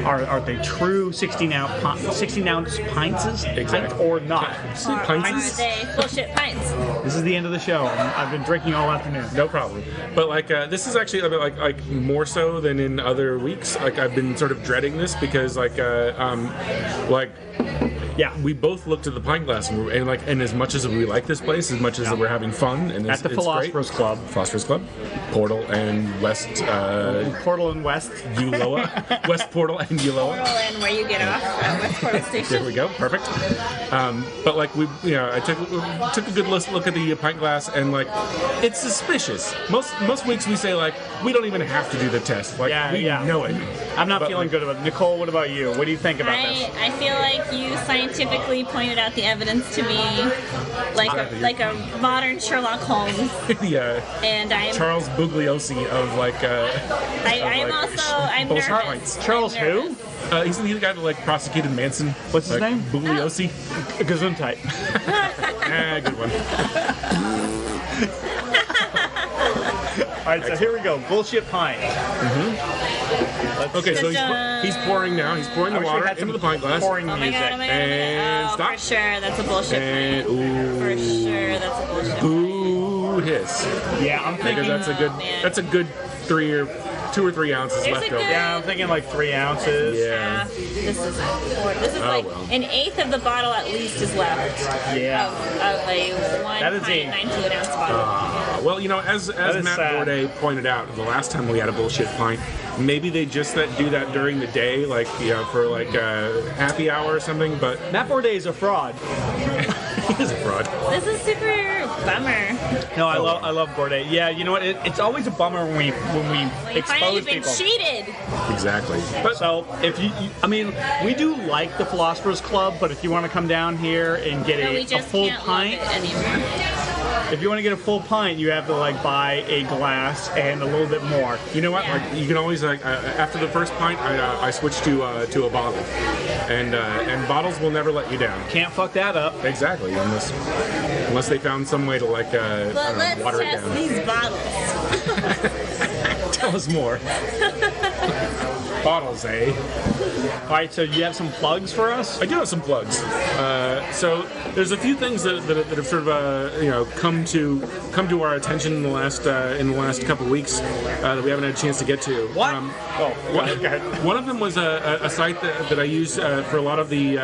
are they true 16-ounce pints Exactly. or not. Are they bullshit pints? This is the end of the show. I've been drinking all afternoon. No problem. But this is actually a bit like more so than in other weeks. Like I've been sort of dreading this because we both looked at the pint glass and as much as we like this place, as much as we're having fun, and at the Philosophers Club, Portal and West, Portal and West, Uloa, West Portal and Uloa. Portal and where you get off at West Portal Station. There we go, perfect. But I took a good look at the pint glass, and it's suspicious. Most weeks we say we don't even have to do the test. We know it. I'm not feeling good about it. Nicole, what about you? What do you think about this? I feel like you scientifically pointed out the evidence to me, like a modern Sherlock Holmes. And I'm Charles Bugliosi of I'm nervous. Charles I'm nervous. who? He's the guy that prosecuted Manson. What's his name? Bugliosi. Gesundheit. Good one. All right, so here we go. Bullshit pint. Okay, so he's pouring now. He's pouring the water into the pint glass. Pouring Oh my music. god, oh my god. And stop. For sure, that's a bullshit And pint. For sure, that's a bullshit pint. ooh, hiss. Yeah, I'm thinking. Because man. that's a good 2 or 3 ounces There's left a over. good- Yeah, I'm thinking 3 ounces. Yeah. This is well. an eighth of the bottle at least is left. Yeah. Of a 1 That is pint, a- 9 fluid ounce bottle. Well, as is Matt sad. Bourdain pointed out the last time we had a bullshit pint, maybe they just do that during the day, for a happy hour or something. But Matt Bourdain is a fraud. he is a fraud. This is super bummer. No, I love Bourdain. Yeah, you know what? It's always a bummer when we You find out expose you've been people. cheated. Exactly. But So if we do like the Philosophers Club, but if you want to come down here and get No, we a just full can't pint, love it anymore. if you want to get a full pint, you have to buy a glass and a little bit more. you know what? Yeah. You can always after the first pint, I switched to a bottle, and bottles will never let you down. Can't fuck that up. Exactly, unless they found some way to But let's water it test down. these bottles. Tell us more. Bottles, eh? All right, so you have some plugs for us? I do have some plugs. So there's a few things that have sort of come to our attention in the last couple of weeks that we haven't had a chance to get to. Go ahead. One of them was a site that I use for a lot of the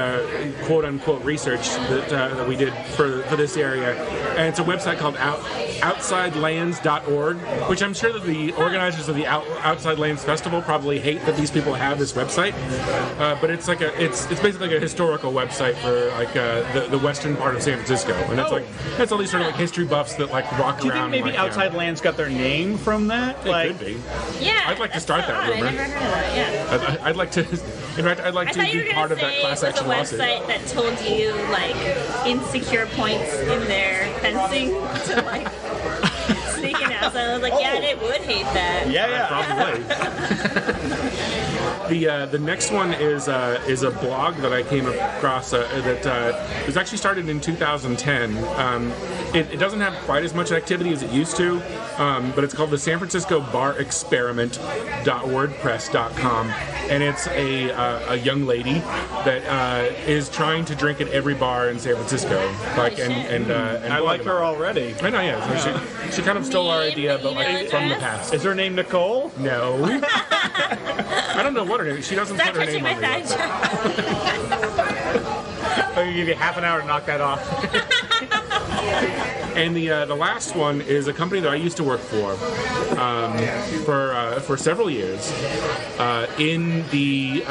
quote unquote research that we did for this area, and it's a website called outsidelands.org, which I'm sure that the organizers of the Outside Lands Festival probably hate that these people have this website. But it's like it's basically like a historical website for like the western part of San Francisco, and it's all these sort of like history buffs that like walk Do you around. think maybe like, Outside Lands got their name from that? It could be. Yeah. I'd like to start that odd. rumor. I never heard of that. Yeah. I'd like to. In fact, I'd like I to thought you were be going part to of that say class it was a action lawsuit. website that told you like insecure points in their fencing to like sneak in outside. I was like, yeah, they would hate that. Yeah. Probably. The next one is a blog that I came across that was actually started in 2010. It doesn't have quite as much activity as it used to, but it's called the San Francisco Bar Experiment.wordpress.com, and it's a young lady that is trying to drink at every bar in San Francisco. And I like her already. I know, yeah. So she kind of stole our idea, but like from the past. Is her name Nicole? No. I don't know what her name is. She doesn't Stop put her touching name my on the thigh. website. I'll give you half an hour to knock that off. And the last one is a company that I used to work for several years in the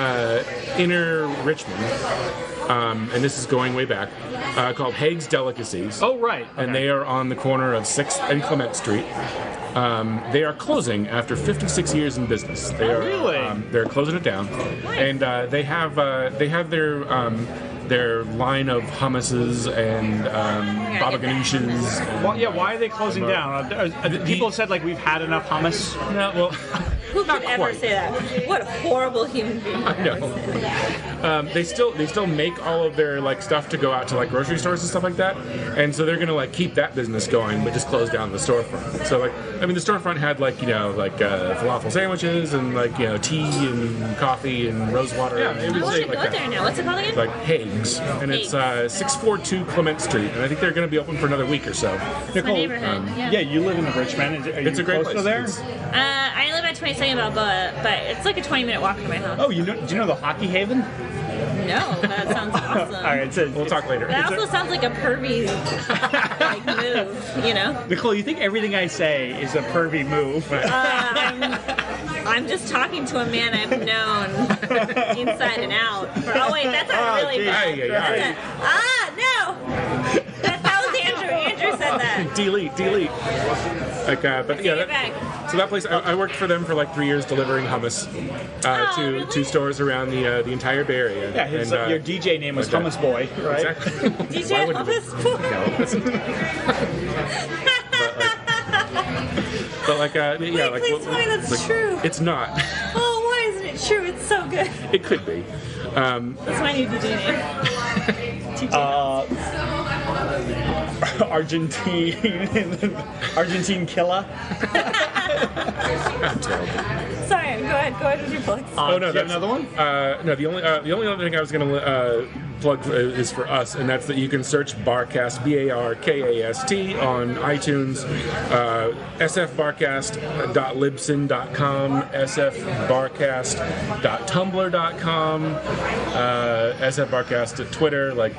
inner Richmond, and this is going way back, called Haig's Delicacies. Oh, right. And they are on the corner of 6th and Clement Street. They are closing after 56 years in business. They are Really? They're closing it down, and they have their line of hummuses and baba ganoushs. Why are they closing down? People have said like we've had enough hummus. No, well, Who not could ever quite. say that? What a horrible human being. I know. They still make all of their like stuff to go out to like grocery stores and stuff like that, and so they're gonna like keep that business going, but just close down the storefront. So like, I mean, the storefront had like falafel sandwiches and like tea and coffee and rose water. Yeah, and it was I want to like go that. there now. What's it called again? It's like Haig's, and it's 642 Clement Street, and I think they're going to be open for another week or so. It's my neighborhood. Yeah, you live in Richmond. Are you It's a great close place. to there? I live at 22nd Balboa, but it's like a 20-minute walk from my house. Oh, do you know the Hockey Haven? No, that sounds awesome. All right, We'll talk later. That also sounds like a pervy like move, you know? Nicole, you think everything I say is a pervy move? I'm just talking to a man I've known inside and out. Oh wait, that's not really bad. Aye. No! That was Andrew. Andrew said that. Delete. Like, but Take yeah, it back. so that place, I worked for them for like 3 years delivering hummus really? to stores around the entire Bay Area. Yeah, your DJ name was Hummus Boy, right? Exactly. DJ Why wouldn't it? Hummus Boy. But like, yeah, Wait, like, please tell me that's like, true. It's not. Oh, why isn't it true? It's so good. It could be. That's my new DJ name. DJ. Argentine killer. I'm terrible. Sorry, go ahead with your plugs. Oh no, do you have that's another one? No, the only other thing I was going to plug is for us, and that's that you can search Barkast BARKAST on iTunes, SFBarkast.libsyn.com, SFBarkast.tumblr.com, SFBarkast at Twitter. Like,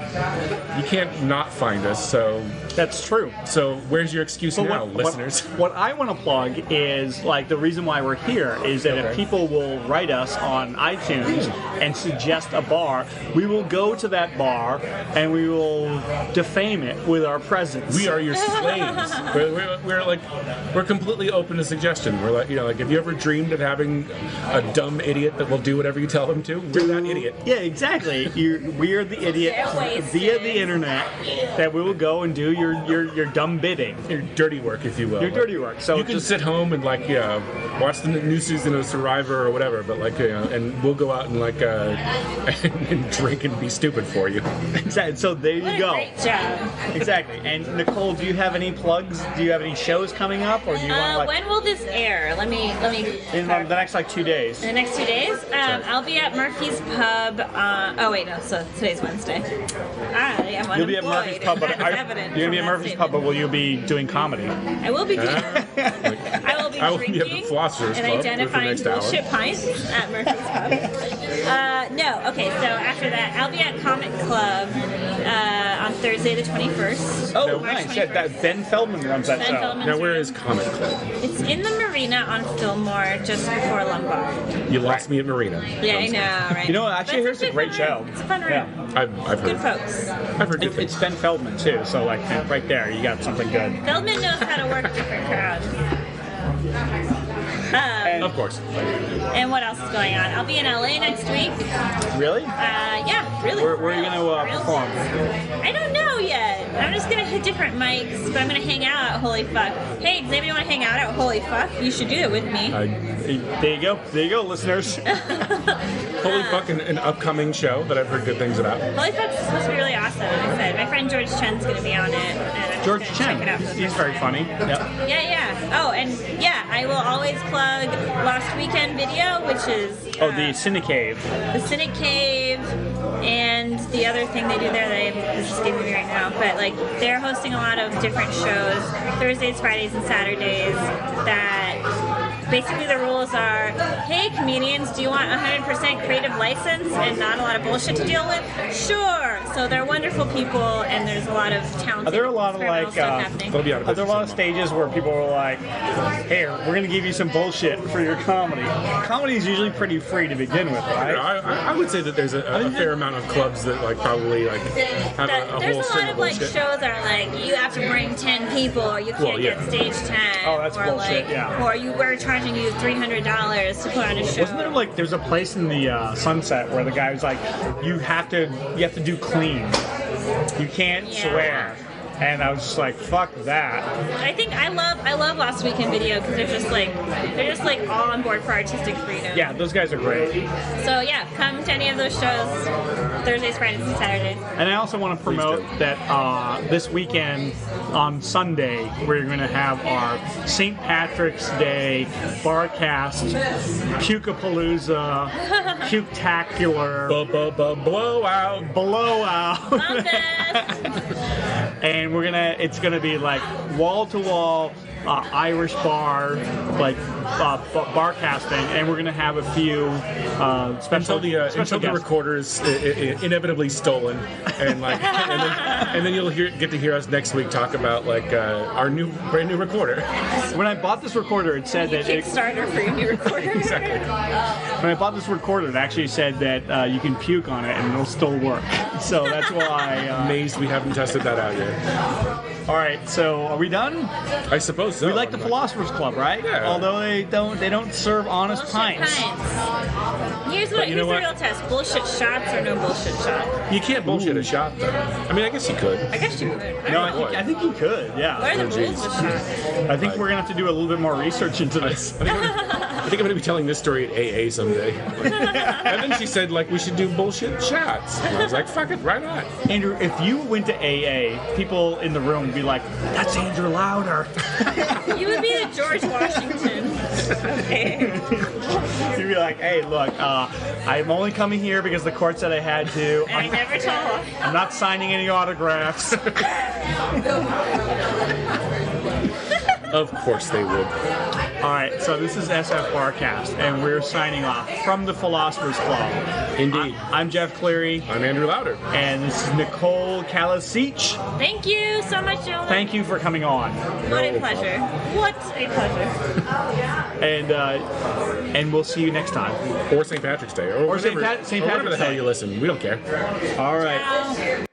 you can't not find us. So That's true. So where's your excuse now, listeners? What I want to plug is like the reason why we're here is that if people will write us on iTunes and suggest a bar, we will go to that bar and we will defame it with our presence. We are your slaves. We're completely open to suggestion. We're like, if you ever dreamed of having a dumb idiot that will do whatever you tell them to, we're that idiot. Yeah, exactly. We are the idiot via the internet that we will go and do your dumb bidding. Your dirty work, if you will. Your dirty work. So you can sit home and watch the new season of Survivor or whatever, but and we'll go out and and drink and be stupid for you. Exactly. So there you What a go. great job. Exactly. And Nicole, do you have any plugs? Do you have any shows coming up, or do you want When will this air? Let me. in the next 2 days? In the next 2 days, I'll be at Murphy's Pub. So today's Wednesday. I'm You'll be at unemployed. Murphy's Pub, but That's evident you're gonna be at from that Murphy's Pub, but will you be doing comedy? I will be doing. I will be I will be at the drinking Philosopher's and Club for the identifying next hour. bullshit pints at Murphy's Pub. No, okay, so after that, I'll be at Comic Club on Thursday the 21st. Oh, March nice. 21st. That Ben Feldman runs that Ben show. Feldman's Now, where room. is Comic Club? It's in the Marina on Fillmore, just before Lombard. You lost me at Marina. Yeah, I know, right? You know what? Actually, But here's a actually great fun show. room. It's a fun room. Yeah. I've Good heard. folks. I've heard good It's things. Ben Feldman too, so like right there, you got something good. Feldman knows how to work different crowds. Of course. And what else is going on? I'll be in LA next week. Really? Yeah, really. Where are you going to perform? I don't know yet. I'm just gonna hit different mics, but I'm gonna hang out at Holy Fuck. Hey, does anybody want to hang out at Holy Fuck? You should do it with me. There you go, listeners. Holy fuck, an upcoming show that I've heard good things about. Holy Fuck's supposed to be really awesome. Like I said, my friend George Chen's gonna be on it. And I'm George just gonna check it out Chen, for the he's first very time. funny. Yep. Yeah. Oh, and yeah, I will always plug Lost Weekend Video, which is Oh, the Cinecave. the Cynic Cave, and the other thing they do there that is escaping me right now. But like, they're hosting a lot of different shows, Thursdays, Fridays, and Saturdays. That basically the rules are: hey, comedians, do you want 100% creative license and not a lot of bullshit to deal with? Sure. So they're wonderful people, and there's a lot of talented. Are there a lot of experimental stuff happening. They'll be out of Are there a lot of business stages where people are like, "Hey, we're going to give you some bullshit for your comedy"? Comedy is usually pretty free to begin with, right? I would say that there's a fair amount of clubs that like probably like have a There's whole a string lot of of like bullshit. shows that are like you have to bring 10 people or you can't Well, yeah. get stage time. Oh, that's or bullshit, like, yeah. Or we're charging you $300 to put on a show. Wasn't there like there's a place in the Sunset where the guy was like, you have to do clean, you can't Yeah. swear, and I was just like, fuck that. I think I love Lost Weekend Video because they're just like all on board for artistic freedom. Yeah, those guys are great. So yeah, come to any of those shows Thursdays, Fridays, and Saturdays. And I also want to promote that this weekend on Sunday we're going to have our St. Patrick's Day Barcast Pukapalooza Puketacular Blowout. Blowout. Love that. And it's gonna be like wall to wall Irish bar, like bar casting, and we're gonna have a few special Until the guests. recorder is inevitably stolen, and like, and then you'll get to hear us next week talk about like our brand new recorder. When I bought this recorder, it said that Kickstarter for your new recorder. Exactly. when I bought this recorder, it actually said that you can puke on it and it'll still work. So that's why. Amazed we haven't tested that out yet. All right, so are we done? I suppose so. We like the Philosophers Club, right? Yeah. Although they don't serve honest Bullshit pints. Here's you the know what? real test: bullshit shots or no bullshit shot. You can't bullshit a shot though. I mean, I guess you could. I guess you could. No, I don't know. I think you could. What Yeah. are the Oh, rules geez. with shots? I think we're gonna have to do a little bit more research into this. I think I'm gonna be telling this story at AA someday. And then she said like we should do bullshit shots. And I was like, fuck it, right on. Andrew, if you went to AA, people in the room would be like, "That's Andrew Louder." You would be the George Washington. Okay. You'd be like, "Hey, look, I'm only coming here because the court said I had to. And I never talk. I'm not signing any autographs." Of course they would. All right, so this is SFBarkast, and we're signing off from the Philosophers Club. Indeed. I'm Jeff Cleary, I'm Andrew Louder. and this is Nicole Kalasich. Thank you so much, gentlemen. Thank you for coming on, What a pleasure. What a pleasure. and we'll see you next time. Or St. Patrick's Day. Or St. whatever, St. or whatever the Patrick's hell Day. you listen. We don't care. All right. Ciao.